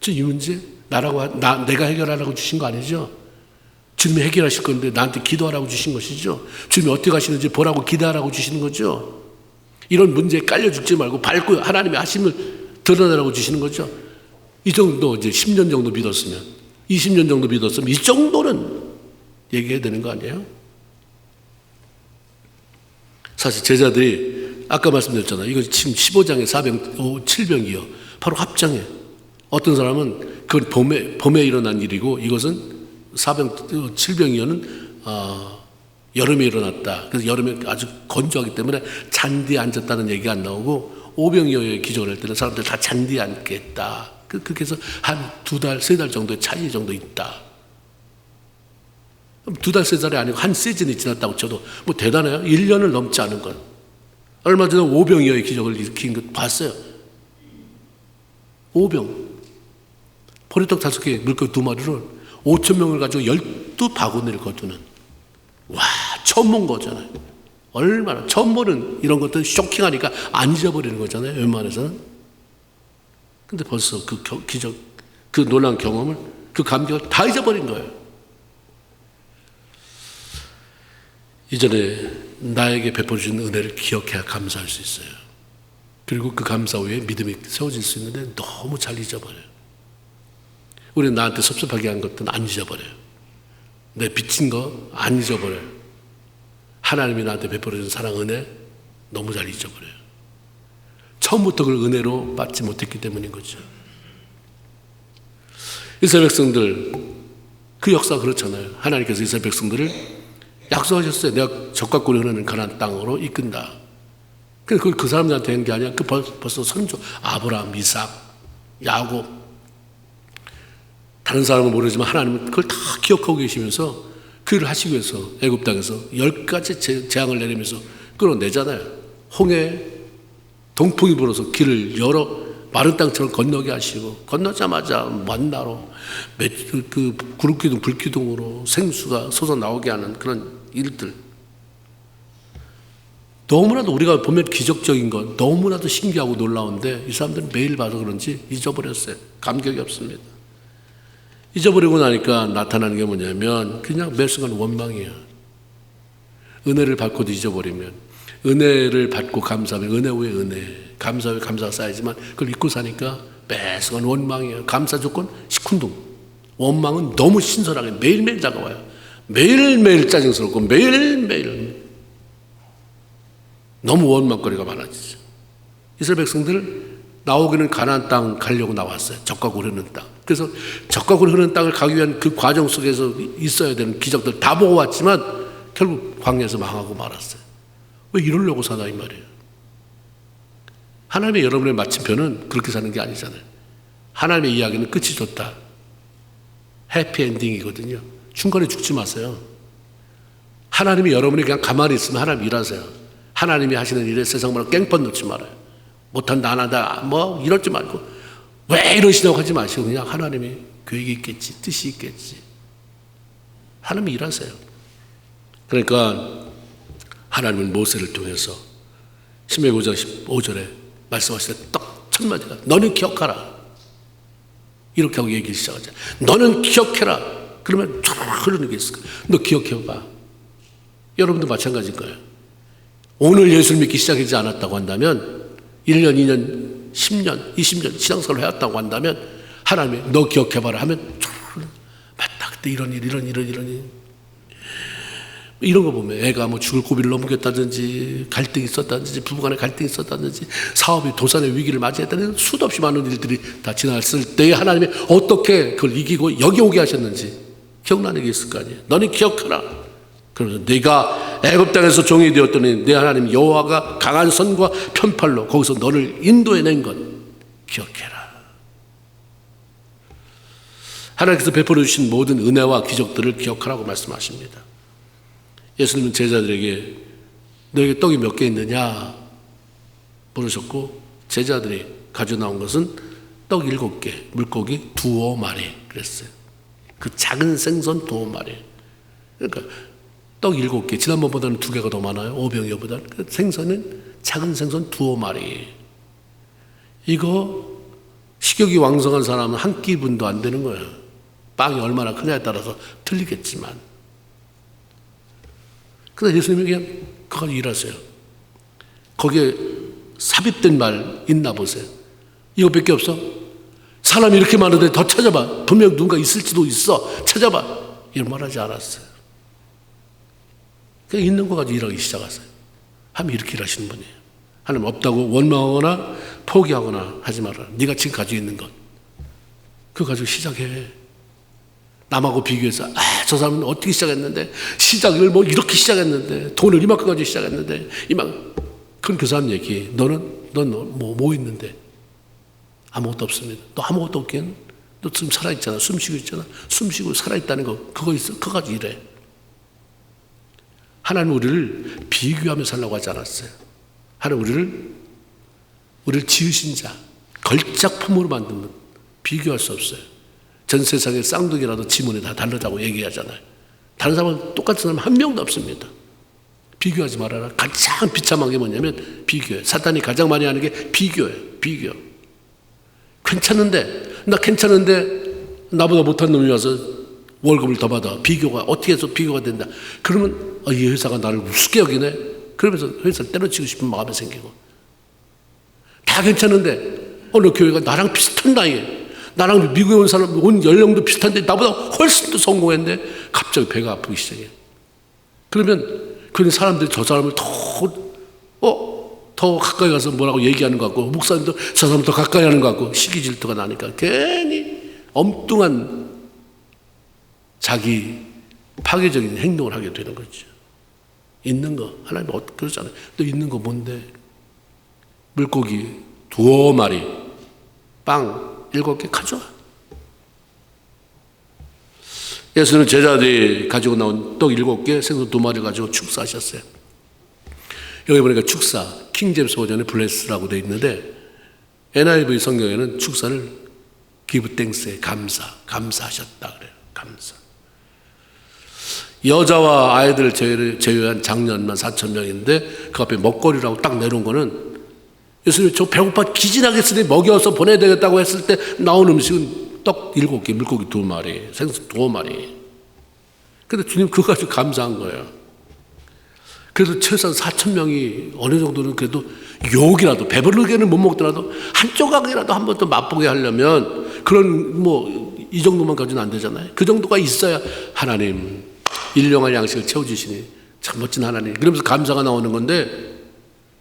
S1: 이 문제 내가 해결하라고 주신 거 아니죠? 주님이 해결하실 건데 나한테 기도하라고 주신 것이죠. 주님이 어떻게 하시는지 보라고 기대하라고 주시는 거죠. 이런 문제에 깔려 죽지 말고 밟고 하나님의 하심을 드러내라고 주시는 거죠. 이 정도 이제 10년 정도 믿었으면, 20년 정도 믿었으면 이 정도는 얘기해야 되는 거 아니에요? 사실 제자들이 아까 말씀드렸잖아요. 이거 지금 15장에 7병이요. 바로 합장해. 어떤 사람은 그건 봄에 일어난 일이고 이것은 7병이요는 여름에 일어났다. 그래서 여름에 아주 건조하기 때문에 잔디에 앉았다는 얘기가 안 나오고, 오병이어의 기적을 할 때는 사람들 다 잔디에 앉겠다. 그렇게 해서 한 2달, 3달 정도의 차이 정도 있다. 2달, 3달이 아니고 한 시즌이 지났다고 쳐도 뭐 대단해요. 1년을 넘지 않은 건. 얼마 전에 오병이어의 기적을 일으킨 거 봤어요. 오병. 보리떡 5개, 물고기 2마리를 5,000명을 가지고 12바구니를 거두는 와, 처음 본 거잖아요. 얼마나 처음 보는 이런 것들 쇼킹하니까 안 잊어버리는 거잖아요. 웬만해서는. 근데 벌써 그 기적, 그 놀라운 경험을, 그 감격을 다 잊어버린 거예요. 이전에 나에게 베풀어 주신 은혜를 기억해야 감사할 수 있어요. 그리고 그 감사 후에 믿음이 세워질 수 있는데 너무 잘 잊어버려요. 우리는 나한테 섭섭하게 한 것들은 안 잊어버려요. 내 빚진 거 안 잊어버려요. 하나님이 나한테 베풀어 준 사랑, 은혜 너무 잘 잊어버려요. 처음부터 그걸 은혜로 받지 못했기 때문인 거죠. 이스라엘 백성들, 그 역사가 그렇잖아요. 하나님께서 이스라엘 백성들을 약속하셨어요. 내가 적과 꿀이 흐르는 가나안 땅으로 이끈다. 그걸 그 사람들한테 한 게 아니라 그 벌써 선조 아브라함, 이삭, 야곱, 다른 사람은 모르지만 하나님은 그걸 다 기억하고 계시면서 그 일을 하시기 위해서 애굽 땅에서 10가지 재앙을 내리면서 끌어내잖아요. 홍해 동풍이 불어서 길을 열어 마른 땅처럼 건너게 하시고, 건너자마자 만나로 그 구름기둥 불기둥으로 생수가 솟아 나오게 하는 그런 일들, 너무나도 우리가 보면 기적적인 것, 너무나도 신기하고 놀라운데 이 사람들은 매일 봐서 그런지 잊어버렸어요. 감격이 없습니다. 잊어버리고 나니까 나타나는 게 뭐냐면 그냥 매 순간 원망이에요. 은혜를 받고도 잊어버리면, 은혜를 받고 감사하면 은혜 후에 은혜, 감사 후에 감사가 쌓이지만 그걸 잊고 사니까 매 순간 원망이에요. 감사 조건 시큰둥, 원망은 너무 신선하게 매일매일 다가와요. 매일매일 짜증스럽고 매일매일 너무 원망거리가 많아지죠. 이스라엘 백성들 나오기는 가나안 땅 가려고 나왔어요. 적과 꿀 흐르는 땅. 그래서 적과 꿀 흐르는 땅을 가기 위한 그 과정 속에서 있어야 되는 기적들 다 보고 왔지만 결국 광야에서 망하고 말았어요. 왜 이러려고 사나 이 말이에요. 하나님의 여러분의 마침표는 그렇게 사는 게 아니잖아요. 하나님의 이야기는 끝이 좋다, 해피엔딩이거든요. 중간에 죽지 마세요. 하나님이 여러분이 그냥 가만히 있으면 하나님 일하세요. 하나님이 하시는 일에 세상만을 깽판 놓지 말아요. 못한다 안 한다 뭐 이러지 말고 왜 이러시냐고 하지 마시고 그냥 하나님이 계획이 있겠지, 뜻이 있겠지, 하나님이 일하세요. 그러니까 하나님은 모세를 통해서 신명기 5장 15절에 말씀하실 때 딱 첫 마디가 너는 기억하라, 이렇게 하고 얘기를 시작하죠. 너는 기억해라. 그러면 쫙 흐르는 게 있을 거예요. 너 기억해봐. 여러분도 마찬가지일 거예요. 오늘 예수를 믿기 시작하지 않았다고 한다면 1년, 2년, 10년, 20년 신앙생활을 해왔다고 한다면 하나님이 너 기억해봐라 하면 맞다, 그때 이런 일 이런 거 보면 애가 뭐 죽을 고비를 넘겼다든지 갈등이 있었다든지 부부간에 갈등이 있었다든지 사업이 도산의 위기를 맞이했다든지 수도 없이 많은 일들이 다 지났을 때에 하나님이 어떻게 그걸 이기고 여기 오게 하셨는지 기억나는 게 있을 거 아니에요. 너는 기억하라. 그래서 네가 애굽 땅에서 종이 되었더니 내 하나님 여호와가 강한 손과 편팔로 거기서 너를 인도해낸 것 기억해라. 하나님께서 베풀어 주신 모든 은혜와 기적들을 기억하라고 말씀하십니다. 예수님은 제자들에게 너에게 떡이 몇 개 있느냐 물으셨고 제자들이 가져 나온 것은 떡 7개, 물고기 2마리 그랬어요. 그 작은 생선 2마리. 그러니까 떡 7개, 지난번보다는 2개가 더 많아요. 오병이어보다. 그 생선은 작은 생선 2마리. 이거 식욕이 왕성한 사람은 한 끼분도 안 되는 거예요. 빵이 얼마나 크냐에 따라서 틀리겠지만. 그래서 예수님이 그냥 그거 일하세요. 거기에 삽입된 말 있나 보세요. 이거밖에 없어? 사람이 이렇게 많은데 더 찾아봐. 분명 누군가 있을지도 있어. 찾아봐. 이런 말 하지 않았어요. 그냥 있는 거 가지고 일하기 시작하세요. 하면 이렇게 일하시는 분이에요. 하나님 없다고 원망하거나 포기하거나 하지 마라. 네가 지금 가지고 있는 것 그거 가지고 시작해. 남하고 비교해서 저 사람은 어떻게 시작했는데 시작을 뭐 이렇게 시작했는데 돈을 이만큼 가지고 시작했는데 그건 그 사람 얘기. 넌 뭐 있는데 아무것도 없습니다. 너 아무것도 없긴 너 지금 살아있잖아. 숨쉬고 있잖아. 숨쉬고 살아있다는 거 그거 있어. 그거 가지고 일해. 하나님은 우리를 비교하며 살라고 하지 않았어요. 하나님 우리를 지으신 자, 걸작품으로 만든 분, 비교할 수 없어요. 전 세상의 쌍둥이라도 지문이 다 다르다고 얘기하잖아요. 다른 사람은 똑같은 사람 한 명도 없습니다. 비교하지 말아라. 가장 비참한 게 뭐냐면 비교예요. 사탄이 가장 많이 하는 게 비교예요. 비교. 나 괜찮은데 나보다 못한 놈이 와서 월급을 더 받아. 비교가 어떻게 해서 비교가 된다. 그러면 이 회사가 나를 우습게 여기네. 그러면서 회사를 때려치고 싶은 마음이 생기고, 다 괜찮은데 어느 교회가 나랑 비슷한 나이에, 나랑 미국에 온 사람 온 연령도 비슷한데 나보다 훨씬 더 성공했는데 갑자기 배가 아프기 시작해요. 그러면 그런 사람들이 저 사람을 더 가까이 가서 뭐라고 얘기하는 것 같고, 목사님도 저 사람을 더 가까이 하는 것 같고, 시기 질투가 나니까 괜히 엉뚱한 자기 파괴적인 행동을 하게 되는 거죠. 있는 거, 하나님 그러잖아요. 너 있는 거 뭔데? 물고기 2마리, 빵 7개 가져와. 예수는 제자들이 가지고 나온 떡 7개, 생선 2마리 가지고 축사하셨어요. 여기 보니까 축사, 킹제임스 버전에 블레스라고 되어 있는데, NIV 성경에는 축사를 give thanks에 감사하셨다 그래요. 감사. 여자와 아이들을 제외한 장년만 4,000명인데 그 앞에 먹거리라고 딱 내놓은 거는, 예수님이 저 배고파 기진하겠으니 먹여서 보내야 되겠다고 했을 때 나온 음식은 떡 7개, 물고기 2마리, 생선 2마리. 근데 주님 그거 가지고 감사한 거예요. 그래도 최소한 4,000명이 어느 정도는 그래도 욕이라도, 배부르게는 못 먹더라도 한 조각이라도 한 번 더 맛보게 하려면, 그런 이 정도만 가지고는 안 되잖아요. 그 정도가 있어야 하나님 일용할 양식을 채워주시니 참 멋진 하나님, 그러면서 감사가 나오는 건데,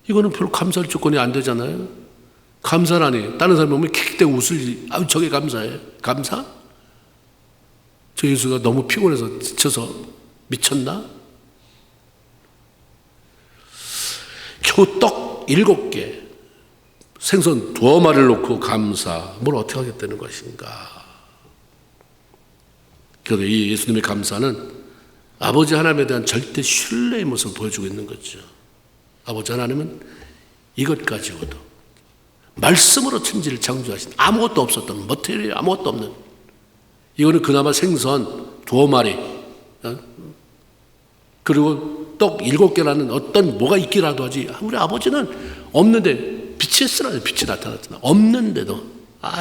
S1: 이거는 별로 감사할 조건이 안 되잖아요. 감사라니. 다른 사람이 보면 킥킥대고 웃을, 저게 감사해. 감사? 저 예수가 너무 피곤해서 지쳐서 미쳤나? 겨우 떡 7개, 생선 2마리를 놓고 감사, 뭘 어떻게 하겠다는 것인가. 그래서 이 예수님의 감사는 아버지 하나님에 대한 절대 신뢰의 모습을 보여주고 있는 거죠. 아버지 하나님은 이것 가지고도 말씀으로 천지를 창조하신, 아무것도 없었던, 머테리얼이 아무것도 없는, 이거는 그나마 생선 2마리, 그리고 떡 7개라는 어떤 뭐가 있기라도 하지, 우리 아버지는 없는데 빛이 쓰라요. 빛이 나타났잖아. 없는데도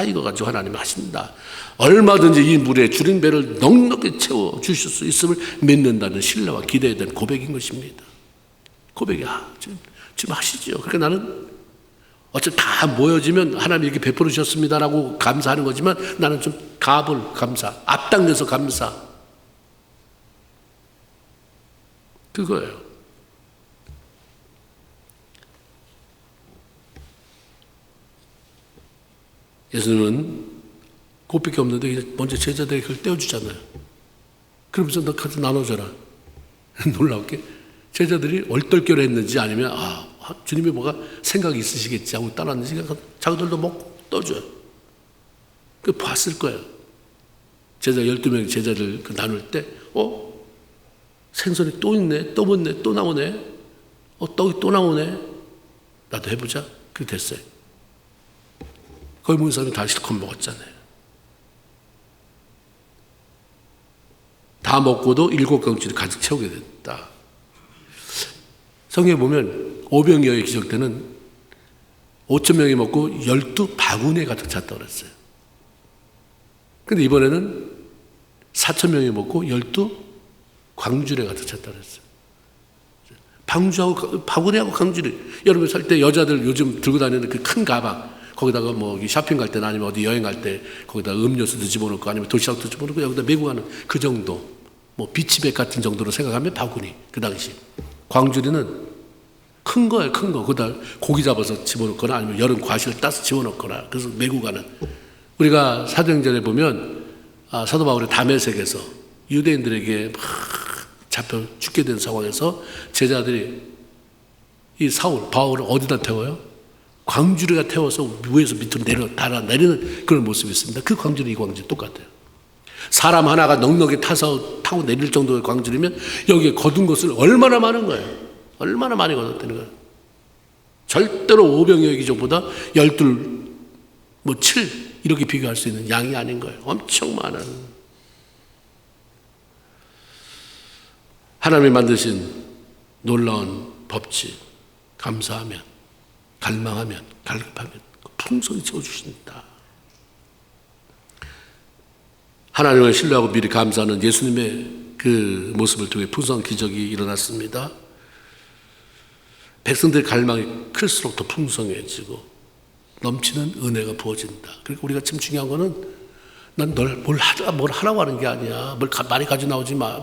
S1: 이거 가지고 하나님 하신다. 얼마든지 이 물에 주린 배를 넉넉히 채워 주실 수 있음을 믿는다는 신뢰와 기대에 대한 고백인 것입니다. 고백이 지금 하시죠. 그러니까 나는 어차피 다 모여지면 하나님 이렇게 베풀어 주셨습니다라고 감사하는 거지만, 나는 좀 감사, 앞당겨서 감사, 그거예요. 예수님은 곱밖에 없는데 먼저 제자들에게 그걸 떼어주잖아요. 그러면서 너 가서 나눠줘라. 놀라웠게 제자들이 얼떨결했는지 아니면 주님이 뭐가 생각이 있으시겠지 하고 따랐는지 자기들도 먹고 떠줘요. 그 봤을 거예요. 제자 12명의 제자들 나눌 때 생선이 또 있네, 또 붙네, 또 나오네, 떡이 또 나오네, 나도 해보자. 그렇게 됐어요. 거기 모인 사람이 다 실컷 먹었잖아요. 다 먹고도 7경주를 가득 채우게 됐다. 성경에 보면 오병이어의 기적 때는 5,000명이 먹고 12바구니에 가득 찼다고 그랬어요. 근데 이번에는 4,000명이 먹고 12광주리에 가득 찼다고 그랬어요. 방주하고 바구니하고 광주리. 여러분 살 때 여자들 요즘 들고 다니는 그 큰 가방, 거기다가 쇼핑 갈 때나 아니면 어디 여행 갈 때 거기다 음료수도 집어넣고 아니면 도시락도 집어넣고 여기다 메고 가는 그 정도, 비치백 같은 정도로 생각하면 바구니. 그 당시 광주리는 큰 거예요. 큰 거. 거기다 고기 잡아서 집어넣거나 아니면 여름 과실을 따서 집어넣거나, 그래서 메고 가는. 우리가 사도행전에 보면 사도 바울이 다메섹에서 유대인들에게 막 잡혀 죽게 된 상황에서 제자들이 이 바울을 어디다 태워요? 광주리가 태워서 위에서 밑으로 달아내리는 그런 모습이 있습니다. 그 광주리, 이 광주리 똑같아요. 사람 하나가 넉넉히 타고 내릴 정도의 광주리면 여기에 거둔 것을 얼마나 많은 거예요. 얼마나 많이 거뒀다는 거예요. 절대로 오병이어의 기적보다 12, 7 이렇게 비교할 수 있는 양이 아닌 거예요. 엄청 많은. 하나님이 만드신 놀라운 법칙, 감사하면, 갈망하면, 갈급하면 풍성히 채워주신다. 하나님을 신뢰하고 미리 감사하는 예수님의 그 모습을 통해 풍성한 기적이 일어났습니다. 백성들의 갈망이 클수록 더 풍성해지고 넘치는 은혜가 부어진다. 그러니까 우리가 참 중요한 거는 난 널 뭘 하라고 하는 게 아니야. 많이 가지고 나오지 마.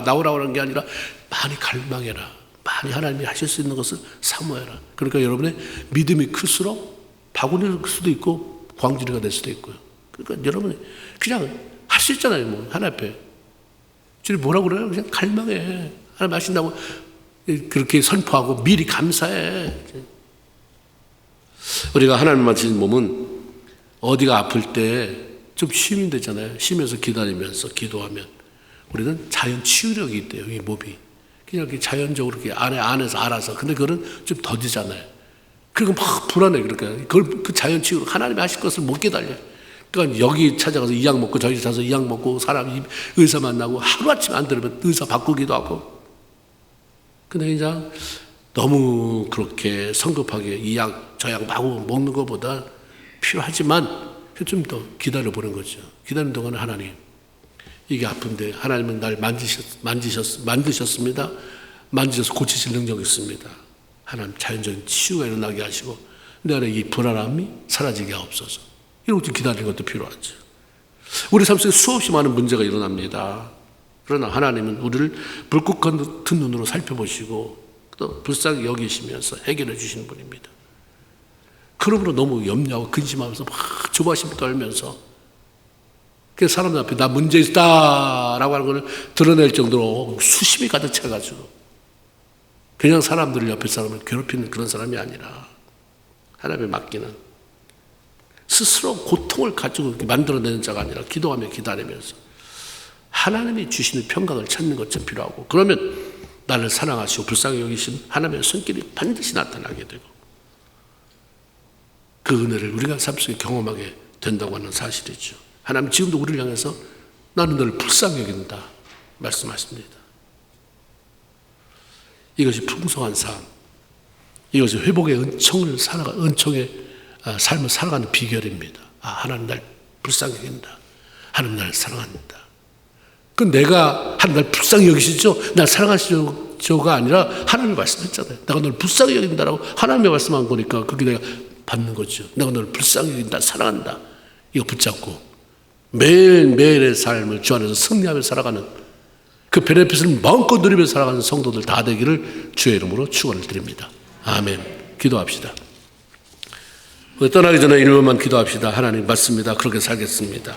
S1: 나오라고 하는 게 아니라 많이 갈망해라. 많이 하나님이 하실 수 있는 것을 사모해라. 그러니까 여러분의 믿음이 클수록 바구니가 클 수도 있고 광주리가 될 수도 있고요. 그러니까 여러분이 그냥 할 수 있잖아요. 뭐 하나님 앞에. 주님 뭐라고 그래요? 그냥 갈망해. 하나님 하신다고 그렇게 선포하고 미리 감사해. 우리가 하나님만 지닌 몸은 어디가 아플 때 좀 쉬면 되잖아요. 쉬면서 기다리면서 기도하면 우리는 자연 치유력이 있대요. 이 몸이 그냥 이렇게 자연적으로 이렇게 안에서 알아서. 근데 그거는 좀 더디잖아요. 그러니까 막 불안해. 그러니까 그걸 그 자연 치유로 하나님이 하실 것을 못 기다려. 그러니까 여기 찾아가서 이 약 먹고 저기 가서 이 약 먹고 사람 의사 만나고 하루아침 안 들으면 의사 바꾸기도 하고. 근데 그냥 너무 그렇게 성급하게 이 약 저 약 마구 먹는 것보다 필요하지만 좀 더 기다려보는 거죠. 기다리는 동안 하나님 이게 아픈데 하나님은 날 만드셨습니다. 만지셔서 고치실 능력이 있습니다. 하나님 자연적인 치유가 일어나게 하시고 내 안에 이 불안함이 사라지게 하옵소서. 이런 것도 기다리는 것도 필요하죠. 우리 삶 속에 수없이 많은 문제가 일어납니다. 그러나 하나님은 우리를 불꽃 같은 눈으로 살펴보시고 또 불쌍히 여기시면서 해결해 주시는 분입니다. 그러므로 너무 염려하고 근심하면서 막 조바심 떨면서 그래서 사람들 앞에 나 문제 있다라고 하는 걸 드러낼 정도로 수심이 가득 차가지고 그냥 사람들 옆에 사람을 괴롭히는 그런 사람이 아니라 하나님에 맡기는 스스로 고통을 가지고 만들어내는 자가 아니라 기도하며 기다리면서 하나님이 주시는 평강을 찾는 것좀 필요하고 그러면 나를 사랑하시고 불쌍히 여기신 하나님의 손길이 반드시 나타나게 되고 그 은혜를 우리가 삶 속에 경험하게 된다고 하는 사실이죠. 하나님 지금도 우리를 향해서 나는 너를 불쌍히 여긴다 말씀하십니다. 이것이 풍성한 삶, 이것이 회복의 은총의 삶을 살아가는 비결입니다. 하나님 날 불쌍히 여긴다. 하나님 날 사랑한다. 그 내가 하나님 날 불쌍히 여기시죠? 날 사랑하시죠가 아니라 하나님이 말씀했잖아요. 내가 너를 불쌍히 여긴다라고 하나님이 말씀한 거니까 그게 내가 받는 거죠. 내가 너를 불쌍히 여긴다, 사랑한다. 이거 붙잡고 매일매일의 삶을 주 안에서 승리하며 살아가는 그 베네핏을 마음껏 누리며 살아가는 성도들 다 되기를 주의 이름으로 축원을 드립니다. 아멘. 기도합시다. 떠나기 전에 1분만 기도합시다. 하나님 맞습니다. 그렇게 살겠습니다.